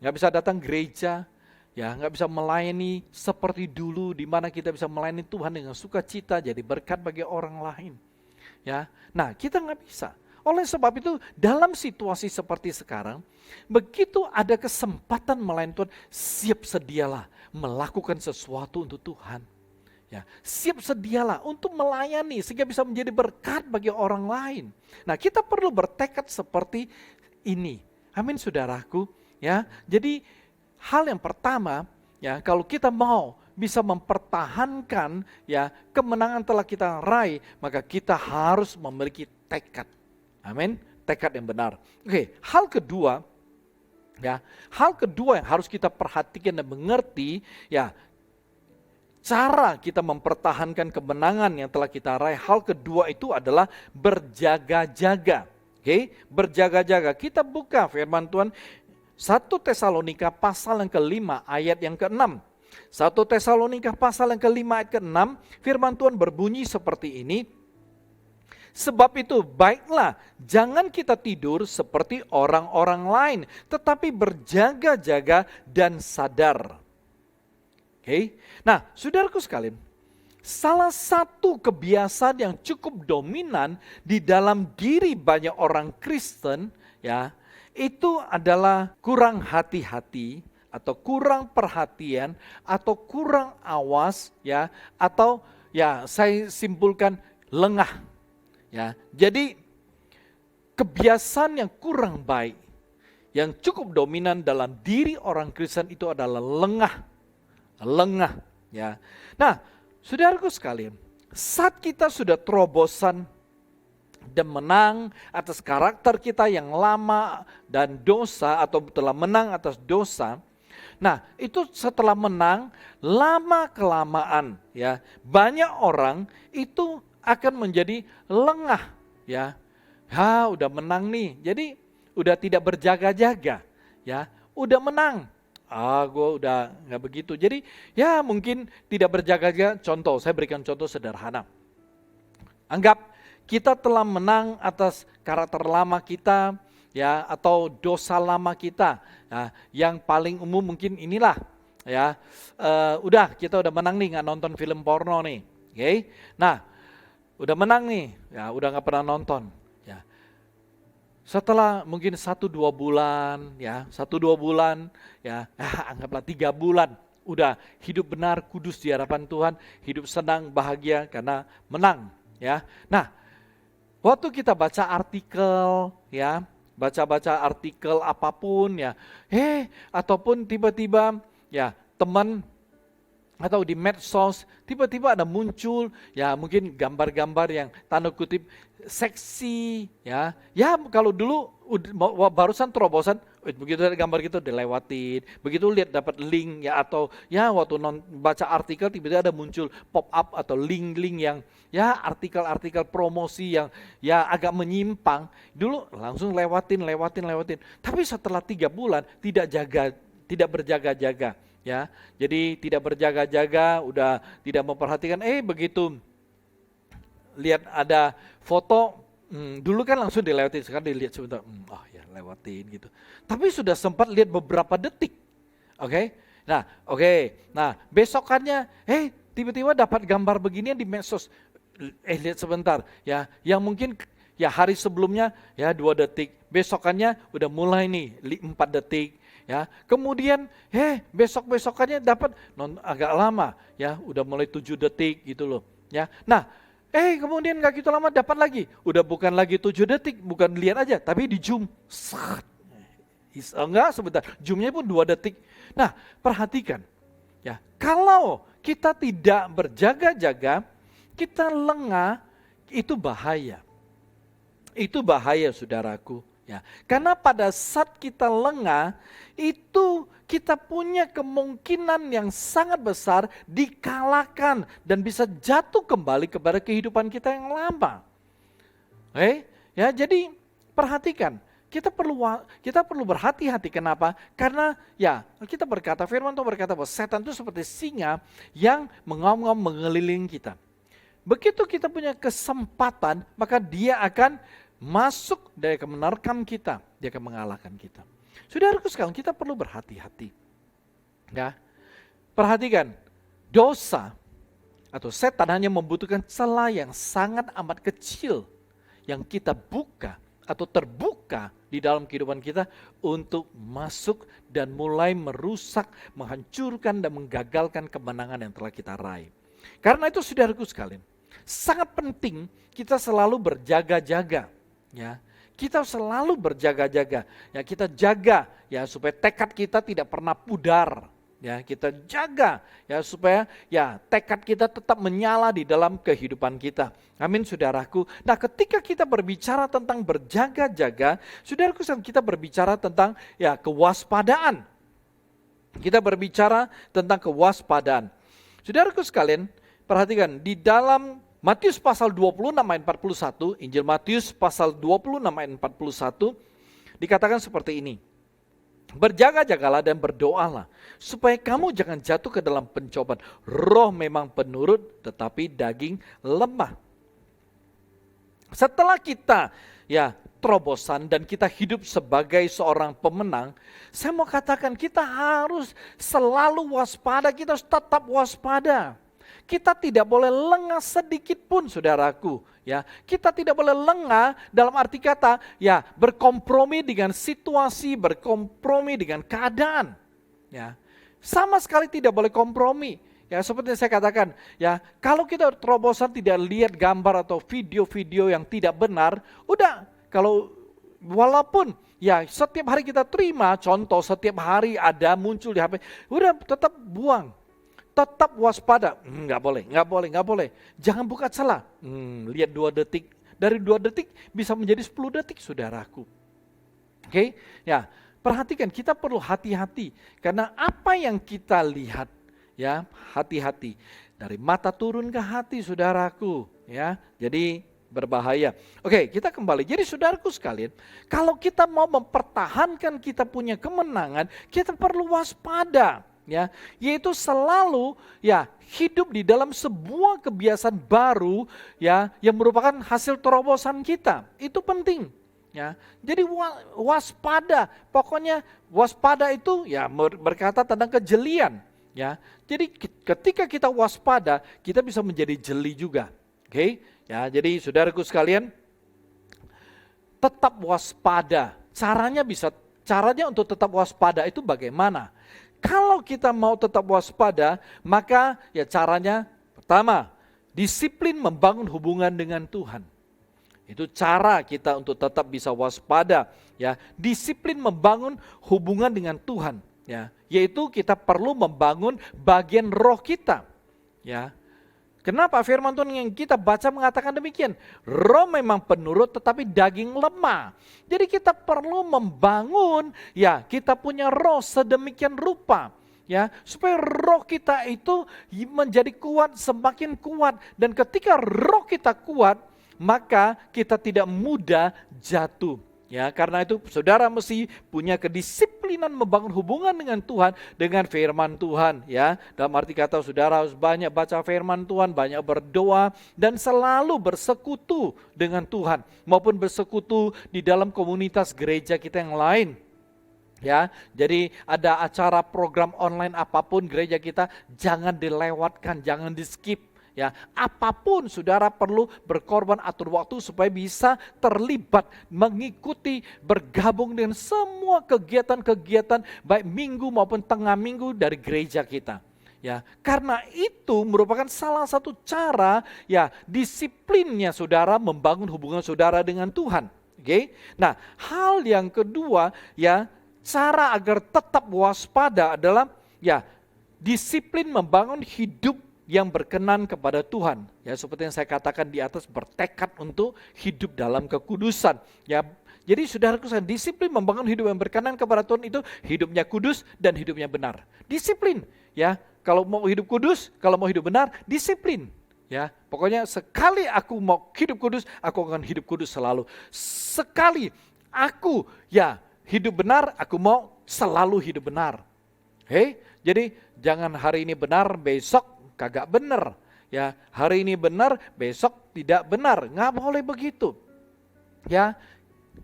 Nggak bisa datang gereja, ya nggak bisa melayani seperti dulu di mana kita bisa melayani Tuhan dengan sukacita, jadi berkat bagi orang lain. Ya, nah kita nggak bisa. Oleh sebab itu dalam situasi seperti sekarang, begitu ada kesempatan melayani Tuhan, siap sedialah melakukan sesuatu untuk Tuhan. Ya, siap sedialah untuk melayani sehingga bisa menjadi berkat bagi orang lain. Nah, kita perlu bertekad seperti ini. Amin saudaraku. Ya, jadi hal yang pertama, ya kalau kita mau bisa mempertahankan ya kemenangan telah kita raih, maka kita harus memiliki tekad. Amin, tekad yang benar. Oke, hal kedua yang harus kita perhatikan dan mengerti, ya cara kita mempertahankan kemenangan yang telah kita raih. Hal kedua itu adalah berjaga-jaga. Oke, berjaga-jaga. Kita buka firman Tuhan 1 Tesalonika pasal yang ke-5 ayat yang ke-6. 1 Tesalonika pasal yang ke-5 ayat ke-6, firman Tuhan berbunyi seperti ini. Sebab itu baiklah jangan kita tidur seperti orang-orang lain, tetapi berjaga-jaga dan sadar. Oke. Nah, saudaraku sekalian, salah satu kebiasaan yang cukup dominan di dalam diri banyak orang Kristen, ya, itu adalah kurang hati-hati atau kurang perhatian atau kurang awas ya, atau ya saya simpulkan lengah ya. Jadi kebiasaan yang kurang baik yang cukup dominan dalam diri orang Kristen itu adalah lengah ya. Nah, saudaraku sekalian, saat kita sudah terobosan dan menang atas karakter kita yang lama dan dosa, atau telah menang atas dosa. Nah, itu setelah menang, lama-kelamaan ya, banyak orang itu akan menjadi lengah ya. Udah menang nih, jadi udah tidak berjaga-jaga ya, udah menang. Gue udah nggak begitu. Jadi ya mungkin tidak berjaga-jaga. Contoh, saya berikan contoh sederhana. Anggap kita telah menang atas karakter lama kita ya, atau dosa lama kita. Nah, yang paling umum mungkin inilah ya. Kita udah menang nih nggak nonton film porno nih. Oke. Nah, udah menang nih. Ya, udah nggak pernah nonton. Ya. Setelah mungkin 1-2 bulan ya, 1-2 bulan ya, anggaplah 3 bulan. Udah hidup benar, kudus di hadapan Tuhan, hidup senang, bahagia karena menang ya. Nah, waktu kita baca artikel ya, baca-baca artikel apapun ya, ataupun tiba-tiba ya teman atau di medsos tiba-tiba ada muncul ya mungkin gambar-gambar yang tanda kutip seksi ya. Ya kalau dulu barusan terobosan, begitu ada gambar gitu dilewatin, begitu lihat dapat link ya, atau ya waktu baca artikel tiba-tiba ada muncul pop up atau link-link yang ya artikel-artikel promosi yang ya agak menyimpang, dulu langsung lewatin. Tapi setelah 3 bulan tidak berjaga-jaga ya. Jadi tidak berjaga-jaga, udah tidak memperhatikan, begitu lihat ada foto, dulu kan langsung dilewatin, sekarang dilihat sebentar, lewatin gitu. Tapi sudah sempat lihat beberapa detik, oke? Nah, besokannya, tiba-tiba dapat gambar beginian di medsos, lihat sebentar, ya, yang mungkin ya hari sebelumnya ya 2 detik, besokannya udah mulai nih 4 detik, ya, kemudian, besok-besokannya dapat agak lama, ya, udah mulai 7 detik gitu loh, ya. Nah, kemudian gak gitu lama dapat lagi. Udah bukan lagi 7 detik, bukan lihat aja, tapi di zoom. Enggak sebentar, zoomnya pun 2 detik. Nah, perhatikan. Ya, kalau kita tidak berjaga-jaga, kita lengah, itu bahaya. Itu bahaya saudaraku. Ya, karena pada saat kita lengah, itu kita punya kemungkinan yang sangat besar dikalahkan dan bisa jatuh kembali kepada kehidupan kita yang lama. Ya, jadi perhatikan, kita perlu berhati-hati. Kenapa? Karena ya kita berkata, firman Tuhan berkata bahwa setan itu seperti singa yang mengaum-ngaum mengelilingi kita. Begitu kita punya kesempatan, maka dia akan masuk, dia akan menerkam kita, dia akan mengalahkan kita. Saudaraku sekalian, kita perlu berhati-hati. Ya. Perhatikan, dosa atau setan hanya membutuhkan celah yang sangat amat kecil yang kita buka atau terbuka di dalam kehidupan kita untuk masuk dan mulai merusak, menghancurkan dan menggagalkan kemenangan yang telah kita raih. Karena itu saudaraku sekalian, sangat penting kita selalu berjaga-jaga. Ya, kita selalu berjaga-jaga. Ya, kita jaga ya supaya tekad kita tidak pernah pudar. Ya, kita jaga ya supaya ya tekad kita tetap menyala di dalam kehidupan kita. Amin saudaraku. Nah, ketika kita berbicara tentang berjaga-jaga, saudaraku, kita berbicara tentang ya kewaspadaan. Kita berbicara tentang kewaspadaan. Saudaraku sekalian, perhatikan di dalam Matius pasal 26 ayat 41, Injil Matius pasal 26 ayat 41, dikatakan seperti ini. Berjaga-jagalah dan berdoalah, supaya kamu jangan jatuh ke dalam pencobaan. Roh memang penurut, tetapi daging lemah. Setelah kita ya terobosan dan kita hidup sebagai seorang pemenang, saya mau katakan kita harus selalu waspada, kita harus tetap waspada. Kita tidak boleh lengah sedikit pun saudaraku. Ya, kita tidak boleh lengah dalam arti kata ya berkompromi dengan situasi, berkompromi dengan keadaan. Ya, sama sekali tidak boleh kompromi. Ya, seperti yang saya katakan, ya, kalau kita terobosan tidak lihat gambar atau video-video yang tidak benar, udah, kalau walaupun ya setiap hari kita terima, contoh setiap hari ada muncul di HP, udah tetap buang. Tetap waspada, nggak boleh. Jangan buka celah. Lihat 2 detik, dari 2 detik bisa menjadi 10 detik, saudaraku. Oke, ya, perhatikan kita perlu hati-hati karena apa yang kita lihat, ya, hati-hati. Dari mata turun ke hati, saudaraku, ya. Jadi berbahaya. Oke, kita kembali. Jadi saudaraku sekalian, kalau kita mau mempertahankan kita punya kemenangan, kita perlu waspada. Ya, yaitu selalu ya hidup di dalam sebuah kebiasaan baru ya yang merupakan hasil terobosan kita. Itu penting ya. Jadi waspada, pokoknya waspada itu ya berkata tentang kejelian ya. Jadi ketika kita waspada, kita bisa menjadi jeli juga. Oke? Ya, jadi saudaraku sekalian, tetap waspada. Caranya untuk tetap waspada itu bagaimana? Kalau kita mau tetap waspada, maka ya caranya pertama, disiplin membangun hubungan dengan Tuhan. Itu cara kita untuk tetap bisa waspada, ya. Disiplin membangun hubungan dengan Tuhan, ya. Yaitu kita perlu membangun bagian roh kita, ya. Kenapa firman Tuhan yang kita baca mengatakan demikian? Roh memang penurut tetapi daging lemah. Jadi kita perlu membangun ya kita punya roh sedemikian rupa. Ya, supaya roh kita itu menjadi kuat, semakin kuat. Dan ketika roh kita kuat, maka kita tidak mudah jatuh. Ya, karena itu saudara mesti punya kedisiplinan membangun hubungan dengan Tuhan, dengan firman Tuhan. Ya, dalam arti kata saudara harus banyak baca firman Tuhan, banyak berdoa, dan selalu bersekutu dengan Tuhan. Maupun bersekutu di dalam komunitas gereja kita yang lain. Ya, jadi ada acara program online apapun gereja kita, jangan dilewatkan, jangan di skip. Ya, apapun saudara perlu berkorban atur waktu supaya bisa terlibat, mengikuti, bergabung dengan semua kegiatan-kegiatan baik minggu maupun tengah minggu dari gereja kita. Ya, karena itu merupakan salah satu cara ya disiplinnya saudara membangun hubungan saudara dengan Tuhan. Oke? Nah, hal yang kedua ya, cara agar tetap waspada adalah ya disiplin membangun hidup yang berkenan kepada Tuhan. Ya, seperti yang saya katakan di atas, bertekad untuk hidup dalam kekudusan. Ya, jadi saudaraku, disiplin membangun hidup yang berkenan kepada Tuhan itu hidupnya kudus dan hidupnya benar. Disiplin, ya. Kalau mau hidup kudus, kalau mau hidup benar, disiplin. Ya, pokoknya sekali aku mau hidup kudus, aku akan hidup kudus selalu. Sekali aku ya hidup benar, aku mau selalu hidup benar. Jadi jangan hari ini benar, besok kagak benar. Ya, hari ini benar, besok tidak benar. Nggak boleh begitu. Ya,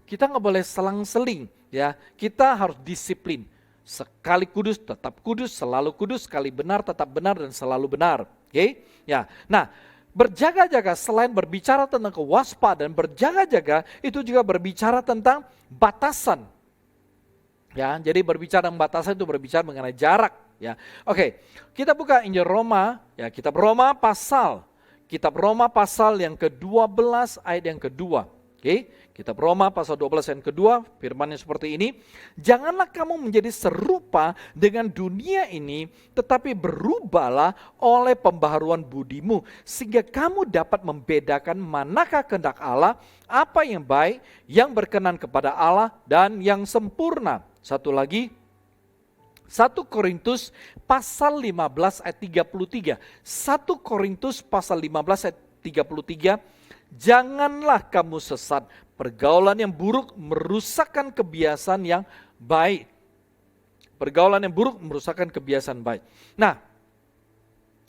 kita nggak boleh selang-seling. Ya, kita harus disiplin. Sekali kudus, tetap kudus, selalu kudus. Sekali benar, tetap benar dan selalu benar. Oke? Ya, nah, berjaga-jaga selain berbicara tentang kewaspadaan, berjaga-jaga itu juga berbicara tentang batasan. Ya, jadi berbicara tentang batasan itu berbicara mengenai jarak. Ya, oke, kita buka Injil Roma, ya, kitab Roma pasal yang ke-12 ayat yang kedua. Oke, kitab Roma pasal 12 ayat yang kedua, firmannya seperti ini. Janganlah kamu menjadi serupa dengan dunia ini, tetapi berubahlah oleh pembaharuan budimu, sehingga kamu dapat membedakan manakah kehendak Allah, apa yang baik, yang berkenan kepada Allah, dan yang sempurna. Satu lagi, 1 Korintus pasal 15 ayat 33. 1 Korintus pasal 15 ayat 33. Janganlah kamu sesat. Pergaulan yang buruk merusakkan kebiasaan yang baik. Pergaulan yang buruk merusakkan kebiasaan baik. Nah,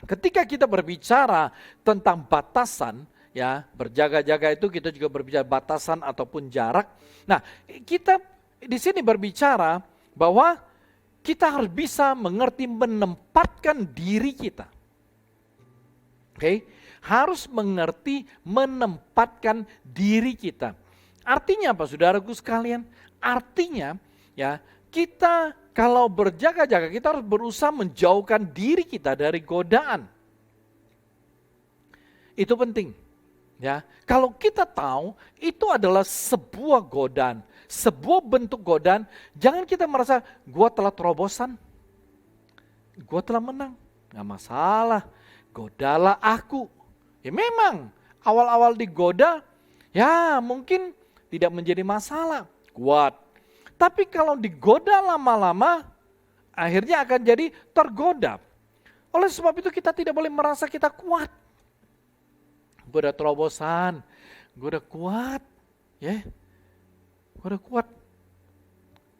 ketika kita berbicara tentang batasan, ya, berjaga-jaga itu kita juga berbicara batasan ataupun jarak. Nah, kita di sini berbicara bahwa kita harus bisa mengerti menempatkan diri kita. Oke, harus mengerti menempatkan diri kita. Artinya apa, saudaraku sekalian? Artinya ya, kita Kalau berjaga-jaga, kita harus berusaha menjauhkan diri kita dari godaan. Itu penting. Ya, kalau kita tahu itu adalah sebuah godaan, sebuah bentuk godaan, jangan kita merasa gua telah terobosan, gua telah menang, nggak masalah, godalah aku. Ya memang awal-awal digoda, ya mungkin tidak menjadi masalah, kuat. Tapi kalau digoda lama-lama, akhirnya akan jadi tergoda. Oleh sebab itu kita tidak boleh merasa kita kuat. Gue udah terobosan, gue udah kuat, ya, gue udah kuat.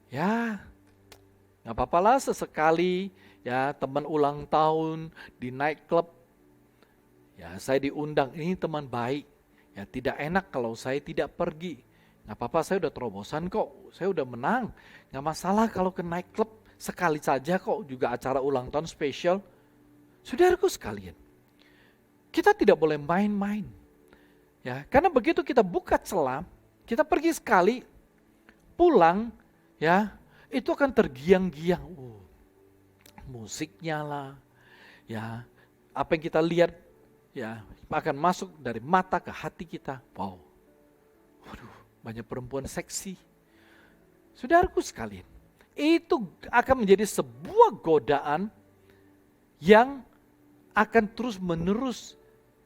Ya, nggak apa-apa lah sesekali, ya teman ulang tahun di nightclub, ya saya diundang, ini teman baik, ya tidak enak kalau saya tidak pergi. Nggak apa-apa, saya udah terobosan kok, saya udah menang, nggak masalah kalau ke nightclub sekali saja kok, juga acara ulang tahun spesial. Saudaraku sekalian, kita tidak boleh main-main. Ya, karena begitu kita buka celah, kita pergi sekali, pulang, ya, itu akan tergiang-giang. Musiknya lah, ya, apa yang kita lihat, ya, akan masuk dari mata ke hati kita. Wow, waduh, banyak perempuan seksi. Saudaraku sekalian, itu akan menjadi sebuah godaan yang akan terus-menerus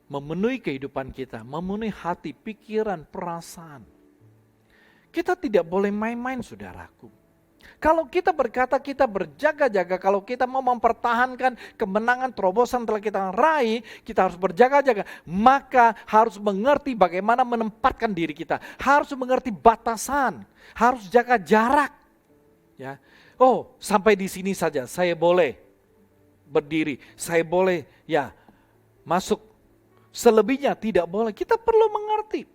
memenuhi kehidupan kita, memenuhi hati, pikiran, perasaan. Kita tidak boleh main-main, saudaraku. Kalau kita berkata kita berjaga-jaga, kalau kita mau mempertahankan kemenangan terobosan telah kita raih, kita harus berjaga-jaga. Maka harus mengerti bagaimana menempatkan diri kita. Harus mengerti batasan, harus jaga jarak. Ya, oh sampai di sini saja saya boleh berdiri, saya boleh ya masuk, selebihnya tidak boleh. Kita perlu mengerti.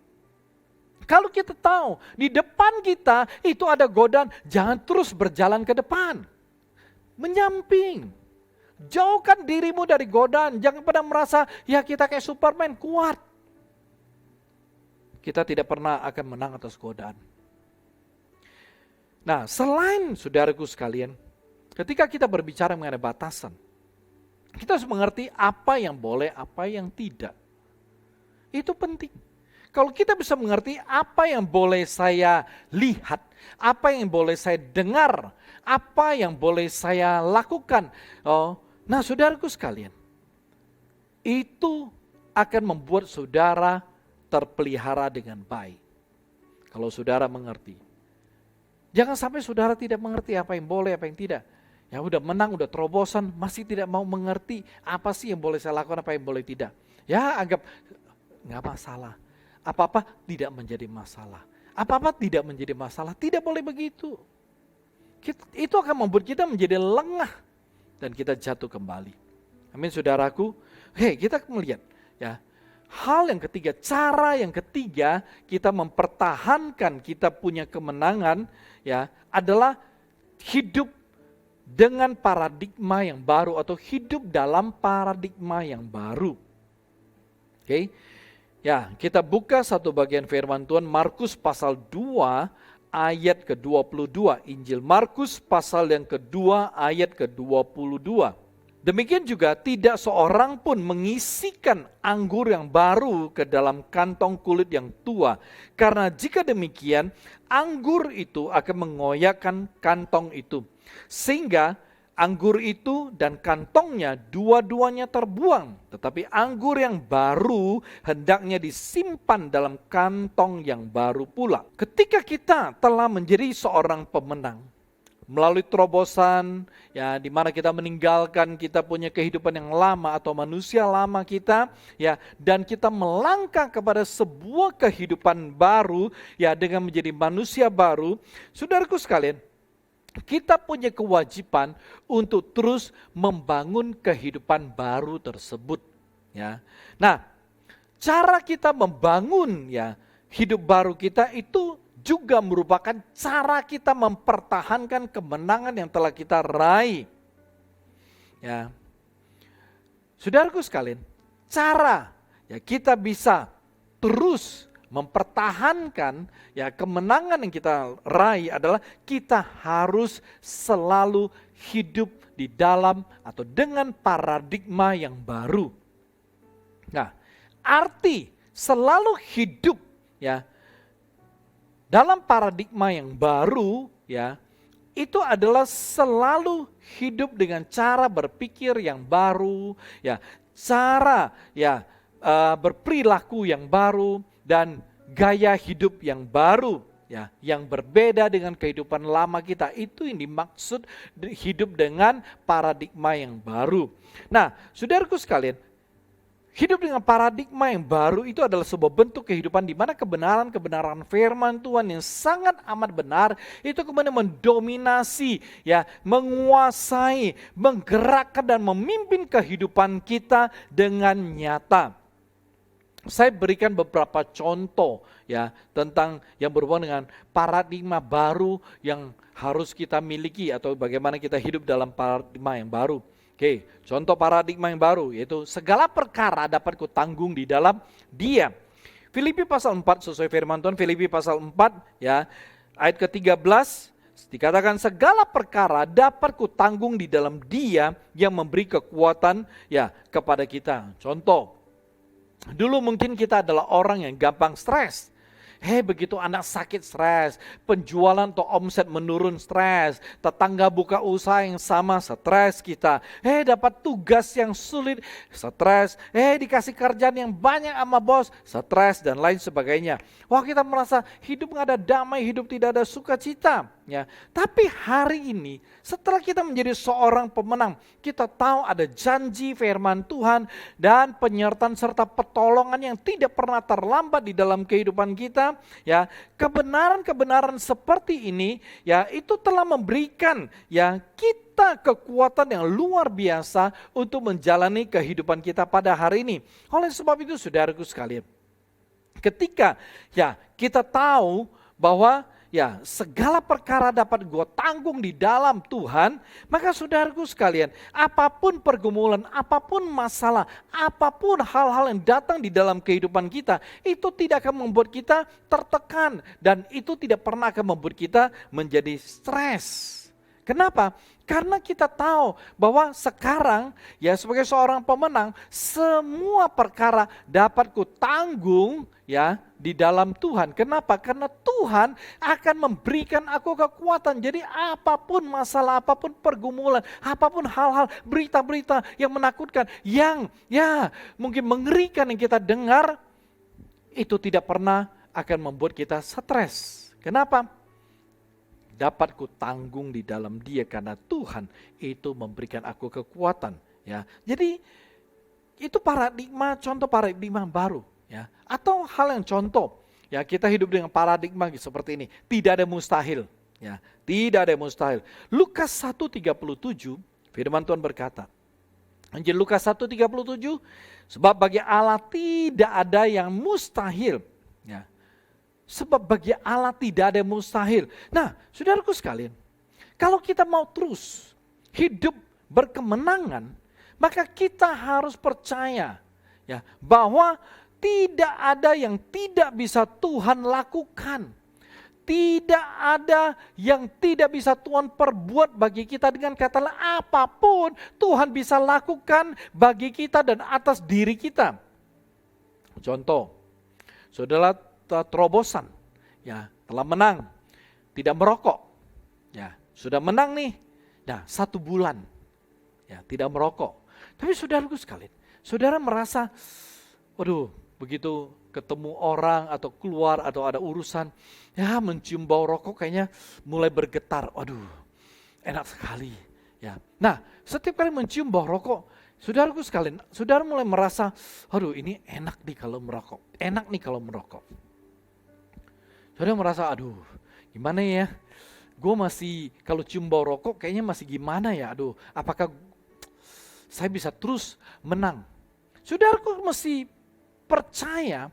Kalau kita tahu di depan kita itu ada godaan, jangan terus berjalan ke depan, menyamping. Jauhkan dirimu dari godaan, jangan pernah merasa ya kita kayak Superman kuat. Kita tidak pernah akan menang atas godaan. Nah, selain saudaraku sekalian, ketika kita berbicara mengenai batasan, kita harus mengerti apa yang boleh, apa yang tidak. Itu penting. Kalau kita bisa mengerti apa yang boleh saya lihat, apa yang boleh saya dengar, apa yang boleh saya lakukan. Nah saudaraku sekalian, itu akan membuat saudara terpelihara dengan baik. Kalau saudara mengerti. Jangan sampai saudara tidak mengerti apa yang boleh, apa yang tidak. Ya udah menang, udah terobosan, masih tidak mau mengerti apa sih yang boleh saya lakukan, apa yang boleh tidak. Ya anggap nggak masalah, apa-apa tidak menjadi masalah. Apa-apa tidak menjadi masalah, tidak boleh begitu. Itu akan membuat kita menjadi lengah dan kita jatuh kembali. Amin saudaraku. Kita melihat ya hal yang ketiga, cara yang ketiga kita mempertahankan kita punya kemenangan ya adalah hidup dengan paradigma yang baru atau hidup dalam paradigma yang baru. Ya, kita buka satu bagian firman Tuhan, Markus pasal 2 ayat ke-22. Injil Markus pasal yang kedua ayat ke-22. Demikian juga tidak seorang pun mengisikan anggur yang baru ke dalam kantong kulit yang tua. Karena jika demikian, anggur itu akan mengoyakkan kantong itu. Sehingga anggur itu dan kantongnya dua-duanya terbuang. Tetapi anggur yang baru hendaknya disimpan dalam kantong yang baru pula. Ketika kita telah menjadi seorang pemenang, melalui terobosan, ya di mana kita meninggalkan kita punya kehidupan yang lama atau manusia lama kita, ya dan kita melangkah kepada sebuah kehidupan baru, ya dengan menjadi manusia baru, saudaraku sekalian, kita punya kewajiban untuk terus membangun kehidupan baru tersebut, ya. Nah, cara kita membangun ya hidup baru kita itu juga merupakan cara kita mempertahankan kemenangan yang telah kita raih. Ya. Saudaraku sekalian, cara ya kita bisa terus mempertahankan ya kemenangan yang kita raih adalah kita harus selalu hidup di dalam atau dengan paradigma yang baru. Nah, arti selalu hidup ya dalam paradigma yang baru ya itu adalah selalu hidup dengan cara berpikir yang baru ya, cara ya berperilaku yang baru dan gaya hidup yang baru ya, yang berbeda dengan kehidupan lama kita. Itu yang dimaksud hidup dengan paradigma yang baru. Nah, saudaraku sekalian, hidup dengan paradigma yang baru itu adalah sebuah bentuk kehidupan di mana kebenaran-kebenaran firman Tuhan yang sangat amat benar itu kemudian mendominasi, ya, menguasai, menggerakkan dan memimpin kehidupan kita dengan nyata. Saya berikan beberapa contoh ya tentang yang berhubungan dengan paradigma baru yang harus kita miliki atau bagaimana kita hidup dalam paradigma yang baru. Oke, contoh paradigma yang baru yaitu segala perkara dapat kutanggung di dalam Dia. Filipi pasal 4 sesuai firman Tuhan, Filipi pasal 4 ya ayat ke-13 dikatakan segala perkara dapat kutanggung di dalam Dia yang memberi kekuatan ya kepada kita. Contoh, dulu mungkin kita adalah orang yang gampang stres. Begitu anak sakit stres, penjualan atau omset menurun stres, tetangga buka usaha yang sama stres kita. Dapat tugas yang sulit stres, dikasih kerjaan yang banyak sama bos stres dan lain sebagainya. Wah, kita merasa hidup gak ada damai, hidup tidak ada sukacita. Ya, tapi hari ini setelah kita menjadi seorang pemenang, kita tahu ada janji firman Tuhan dan penyertaan serta pertolongan yang tidak pernah terlambat di dalam kehidupan kita. Ya, kebenaran-kebenaran seperti ini ya itu telah memberikan ya kita kekuatan yang luar biasa untuk menjalani kehidupan kita pada hari ini. Oleh sebab itu saudaraku sekalian, ketika ya kita tahu bahwa ya segala perkara dapat gue tanggung di dalam Tuhan, maka saudaraku sekalian, apapun pergumulan, apapun masalah, apapun hal-hal yang datang di dalam kehidupan kita, itu tidak akan membuat kita tertekan dan itu tidak pernah akan membuat kita menjadi stres. Kenapa? Karena kita tahu bahwa sekarang ya sebagai seorang pemenang, semua perkara dapat kutanggung ya di dalam Tuhan. Kenapa? Karena Tuhan akan memberikan aku kekuatan. Jadi apapun masalah, apapun pergumulan, apapun hal-hal, berita-berita yang menakutkan, yang ya mungkin mengerikan yang kita dengar, itu tidak pernah akan membuat kita stres. Kenapa? Dapat kutanggung di dalam Dia karena Tuhan itu memberikan aku kekuatan. Ya, jadi itu paradigma, contoh paradigma baru. Ya, atau hal yang contoh, ya kita hidup dengan paradigma seperti ini. Tidak ada mustahil. Ya, tidak ada mustahil. Lukas 1:37 firman Tuhan berkata, Injil Lukas 1:37, sebab bagi Allah tidak ada yang mustahil. Ya. Sebab bagi Allah tidak ada yang mustahil. Nah, saudaraku sekalian, kalau kita mau terus hidup berkemenangan, maka kita harus percaya ya bahwa tidak ada yang tidak bisa Tuhan lakukan. Tidak ada yang tidak bisa Tuhan perbuat bagi kita. Dengan kata lain, apapun Tuhan bisa lakukan bagi kita dan atas diri kita. Contoh, saudara terobosan, ya telah menang, tidak merokok, ya sudah menang nih, nah 1 bulan, ya tidak merokok. Tapi saudaraku sekalian, saudara merasa, waduh begitu ketemu orang atau keluar atau ada urusan, ya mencium bau rokok kayaknya mulai bergetar, waduh enak sekali, ya. Nah setiap kali mencium bau rokok, saudaraku sekalian, saudara mulai merasa, aduh ini enak nih kalau merokok, enak nih kalau merokok. Saudara merasa, aduh gimana ya, gue masih kalau cium bau rokok kayaknya masih gimana ya, aduh apakah saya bisa terus menang. Saudaraku mesti percaya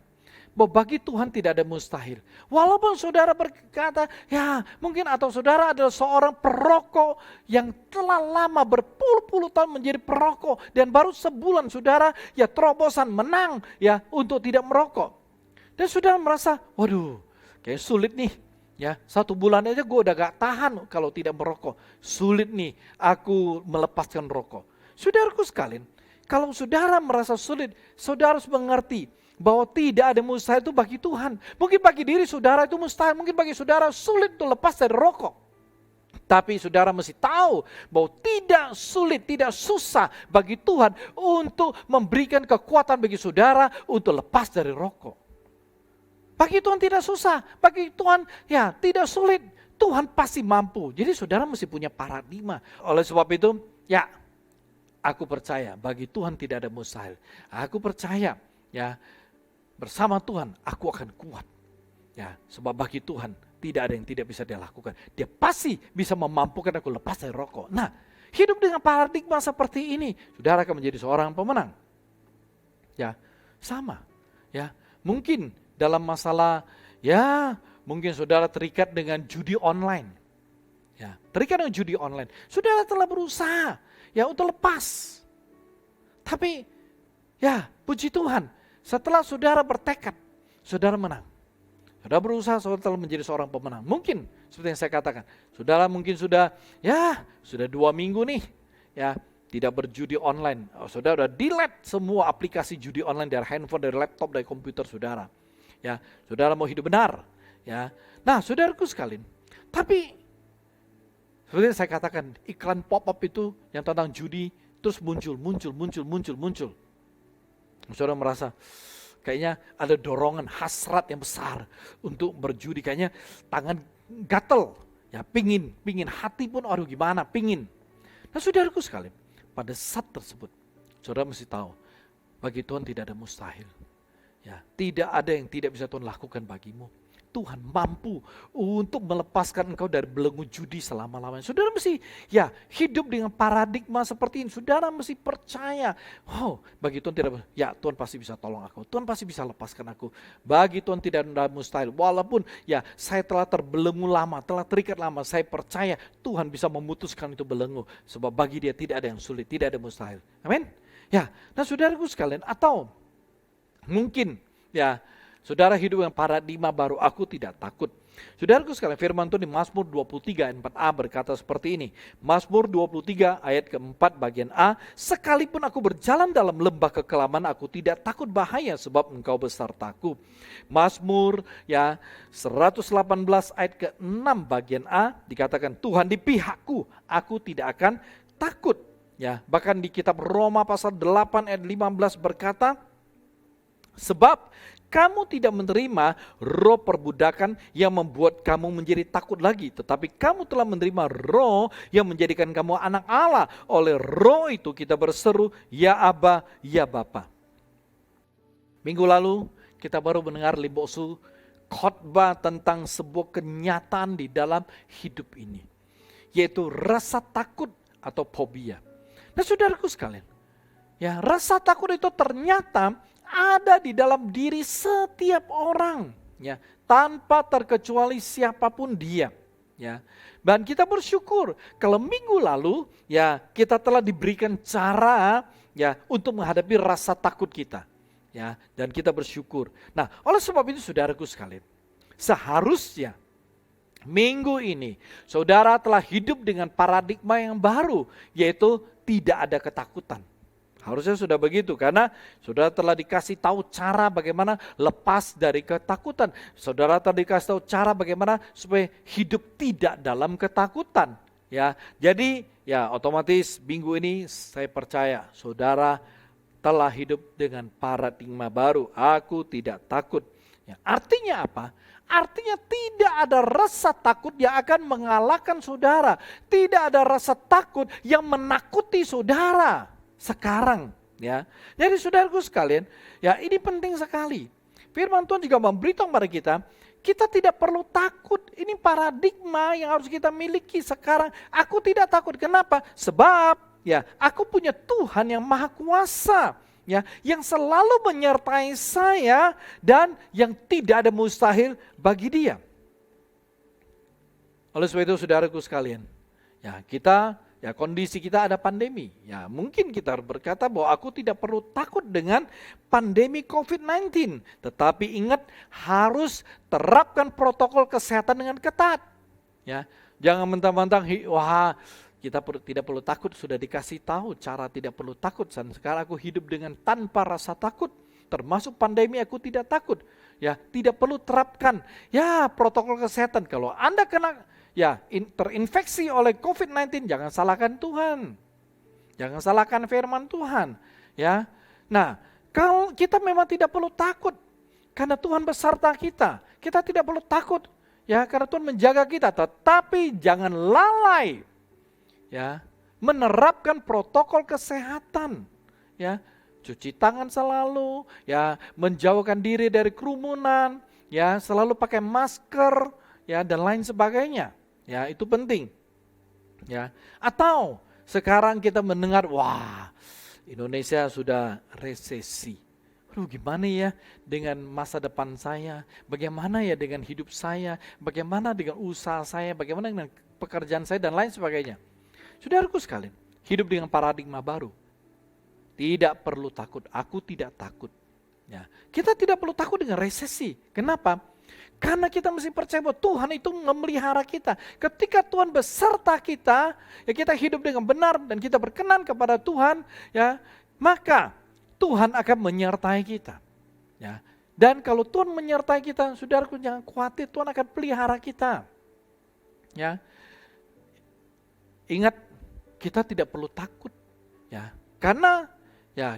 bahwa bagi Tuhan tidak ada mustahil. Walaupun saudara berkata, ya mungkin atau saudara adalah seorang perokok yang telah lama berpuluh-puluh tahun menjadi perokok dan baru sebulan saudara ya terobosan menang ya untuk tidak merokok. Dan saudara merasa, waduh, kayak sulit nih. Ya, 1 bulan aja gue udah gak tahan kalau tidak merokok. Sulit nih aku melepaskan rokok. Saudaraku sekalian, kalau saudara merasa sulit, saudara harus mengerti bahwa tidak ada mustahil itu bagi Tuhan. Mungkin bagi diri saudara itu mustahil, mungkin bagi saudara sulit untuk lepas dari rokok. Tapi saudara mesti tahu bahwa tidak sulit, tidak susah bagi Tuhan untuk memberikan kekuatan bagi saudara untuk lepas dari rokok. Bagi Tuhan tidak susah, bagi Tuhan ya tidak sulit. Tuhan pasti mampu. Jadi saudara mesti punya paradigma. Oleh sebab itu, ya aku percaya bagi Tuhan tidak ada mustahil. Aku percaya ya bersama Tuhan aku akan kuat. Ya, sebab bagi Tuhan tidak ada yang tidak bisa dia lakukan. Dia pasti bisa memampukan aku lepas dari rokok. Nah, hidup dengan paradigma seperti ini, saudara akan menjadi seorang pemenang. Ya, sama. Ya, mungkin dalam masalah, ya mungkin saudara terikat dengan judi online. Ya, terikat dengan judi online. Saudara telah berusaha ya untuk lepas. Tapi ya puji Tuhan, setelah saudara bertekad, saudara menang. Saudara berusaha, saudara telah menjadi seorang pemenang. Mungkin seperti yang saya katakan, saudara mungkin sudah 2 minggu nih ya tidak berjudi online. Saudara sudah delete semua aplikasi judi online dari handphone, dari laptop, dari komputer saudara. Ya, saudara mau hidup benar, ya. Nah, saudaraku sekalian, tapi seperti yang saya katakan, iklan pop-up itu yang tentang judi terus muncul. Saudara merasa kayaknya ada dorongan hasrat yang besar untuk berjudi, kayaknya tangan gatel, ya pingin hati pun aduh gimana, pingin. Nah, saudaraku sekalian, pada saat tersebut, saudara mesti tahu, bagi Tuhan tidak ada mustahil. Ya, tidak ada yang tidak bisa Tuhan lakukan bagimu. Tuhan mampu untuk melepaskan engkau dari belenggu judi selama-lamanya. Saudara mesti ya hidup dengan paradigma seperti ini. Saudara mesti percaya, bagi Tuhan tidak, ya Tuhan pasti bisa tolong aku. Tuhan pasti bisa lepaskan aku. Bagi Tuhan tidak ada mustahil. Walaupun ya saya telah terbelenggu lama, telah terikat lama, saya percaya Tuhan bisa memutuskan itu belenggu. Sebab bagi Dia tidak ada yang sulit, tidak ada mustahil. Amin. Ya, nah saudaraku sekalian, atau mungkin ya saudara hidup yang paradigma baru, aku tidak takut. Saudaraku sekalian, firman Tuhan di Mazmur 23 ayat 4a berkata seperti ini. Mazmur 23 ayat keempat bagian A, sekalipun aku berjalan dalam lembah kekelaman, aku tidak takut bahaya sebab engkau besertaku. Mazmur ya 118 ayat ke-6 bagian A dikatakan, Tuhan di pihakku, aku tidak akan takut. Ya, bahkan di kitab Roma pasal 8 ayat 15 berkata, sebab kamu tidak menerima roh perbudakan yang membuat kamu menjadi takut lagi. Tetapi kamu telah menerima roh yang menjadikan kamu anak Allah. Oleh roh itu kita berseru, ya Aba, ya Bapa. Minggu lalu kita baru mendengar Limbosu khotbah tentang sebuah kenyataan di dalam hidup ini. Yaitu rasa takut atau fobia. Nah saudaraku sekalian, ya rasa takut itu ternyata ada di dalam diri setiap orang, ya, tanpa terkecuali siapapun dia, ya. Dan kita bersyukur kalau minggu lalu, ya, kita telah diberikan cara, ya, untuk menghadapi rasa takut kita, ya, dan kita bersyukur. Nah, oleh sebab itu, saudaraku sekalian, seharusnya minggu ini saudara telah hidup dengan paradigma yang baru, yaitu tidak ada ketakutan. Harusnya sudah begitu karena saudara telah dikasih tahu cara bagaimana lepas dari ketakutan. Saudara telah dikasih tahu cara bagaimana supaya hidup tidak dalam ketakutan. Ya, jadi ya otomatis minggu ini saya percaya saudara telah hidup dengan paradigma baru. Aku tidak takut. Ya, artinya apa? Artinya tidak ada rasa takut yang akan mengalahkan saudara. Tidak ada rasa takut yang menakuti saudara. Sekarang ya. Jadi saudaraku sekalian, ya ini penting sekali. Firman Tuhan juga memberitahu kepada kita, kita tidak perlu takut. Ini paradigma yang harus kita miliki sekarang. Aku tidak takut. Kenapa? Sebab ya, aku punya Tuhan yang Maha Kuasa, ya, yang selalu menyertai saya dan yang tidak ada mustahil bagi Dia. Oleh sebab itu saudaraku sekalian, ya kita ya kondisi kita ada pandemi. Ya mungkin kita berkata bahwa aku tidak perlu takut dengan pandemi COVID-19. Tetapi ingat harus terapkan protokol kesehatan dengan ketat. Ya, jangan mentang-mentang wah kita tidak perlu takut, sudah dikasih tahu cara tidak perlu takut. Dan sekarang aku hidup dengan tanpa rasa takut. Termasuk pandemi aku tidak takut. Ya, tidak perlu terapkan ya protokol kesehatan. Kalau Anda kena terinfeksi oleh COVID-19, jangan salahkan Tuhan. Jangan salahkan firman Tuhan. Ya. Nah, kalau kita memang tidak perlu takut karena Tuhan beserta kita. Kita tidak perlu takut ya karena Tuhan menjaga kita, tetapi jangan lalai ya menerapkan protokol kesehatan. Ya, cuci tangan selalu, ya menjauhkan diri dari kerumunan, ya selalu pakai masker, ya dan lain sebagainya. Ya, itu penting. Ya. Atau sekarang kita mendengar, wah, Indonesia sudah resesi. Aduh, gimana ya dengan masa depan saya? Bagaimana ya dengan hidup saya? Bagaimana dengan usaha saya? Bagaimana dengan pekerjaan saya dan lain sebagainya? Saudaraku sekalian, hidup dengan paradigma baru. Tidak perlu takut, aku tidak takut. Ya. Kita tidak perlu takut dengan resesi. Kenapa? Karena kita mesti percaya bahwa Tuhan itu memelihara kita. Ketika Tuhan beserta kita, ya kita hidup dengan benar dan kita berkenan kepada Tuhan, ya maka Tuhan akan menyertai kita. Ya. Dan kalau Tuhan menyertai kita, saudaraku jangan khawatir, Tuhan akan pelihara kita. Ya. Ingat, kita tidak perlu takut. Ya. Karena ya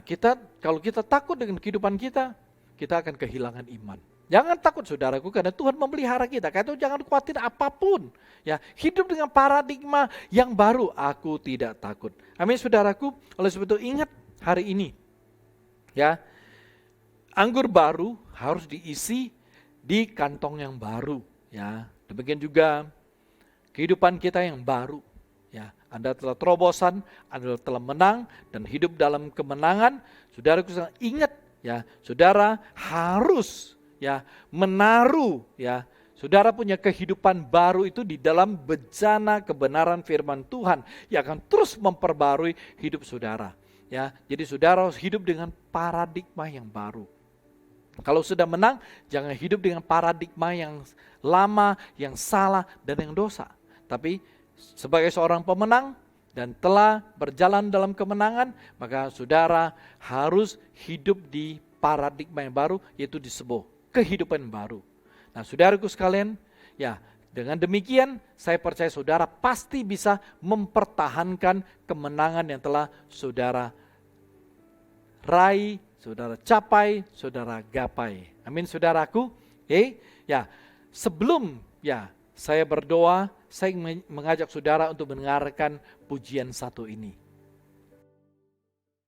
kalau kita takut dengan kehidupan kita akan kehilangan iman. Jangan takut saudaraku karena Tuhan memelihara kita. Karena itu jangan khawatir apapun. Ya, hidup dengan paradigma yang baru, aku tidak takut. Amin saudaraku. Oleh sebab itu ingat hari ini. Ya. Anggur baru harus diisi di kantong yang baru, ya. Demikian juga kehidupan kita yang baru, ya. Anda telah terobosan, Anda telah menang dan hidup dalam kemenangan. Saudaraku ingat, ya, saudara harus ya menaruh ya saudara punya kehidupan baru itu di dalam bejana kebenaran firman Tuhan yang akan terus memperbarui hidup saudara ya. Jadi saudara harus hidup dengan paradigma yang baru. Kalau sudah menang, jangan hidup dengan paradigma yang lama, yang salah dan yang dosa. Tapi sebagai seorang pemenang dan telah berjalan dalam kemenangan, maka saudara harus hidup di paradigma yang baru, yaitu disebut kehidupan baru. Nah saudaraku sekalian, ya dengan demikian saya percaya saudara pasti bisa mempertahankan kemenangan yang telah saudara raih, saudara capai, saudara gapai. Amin saudaraku. Ya sebelum ya saya berdoa, saya mengajak saudara untuk mendengarkan pujian satu ini.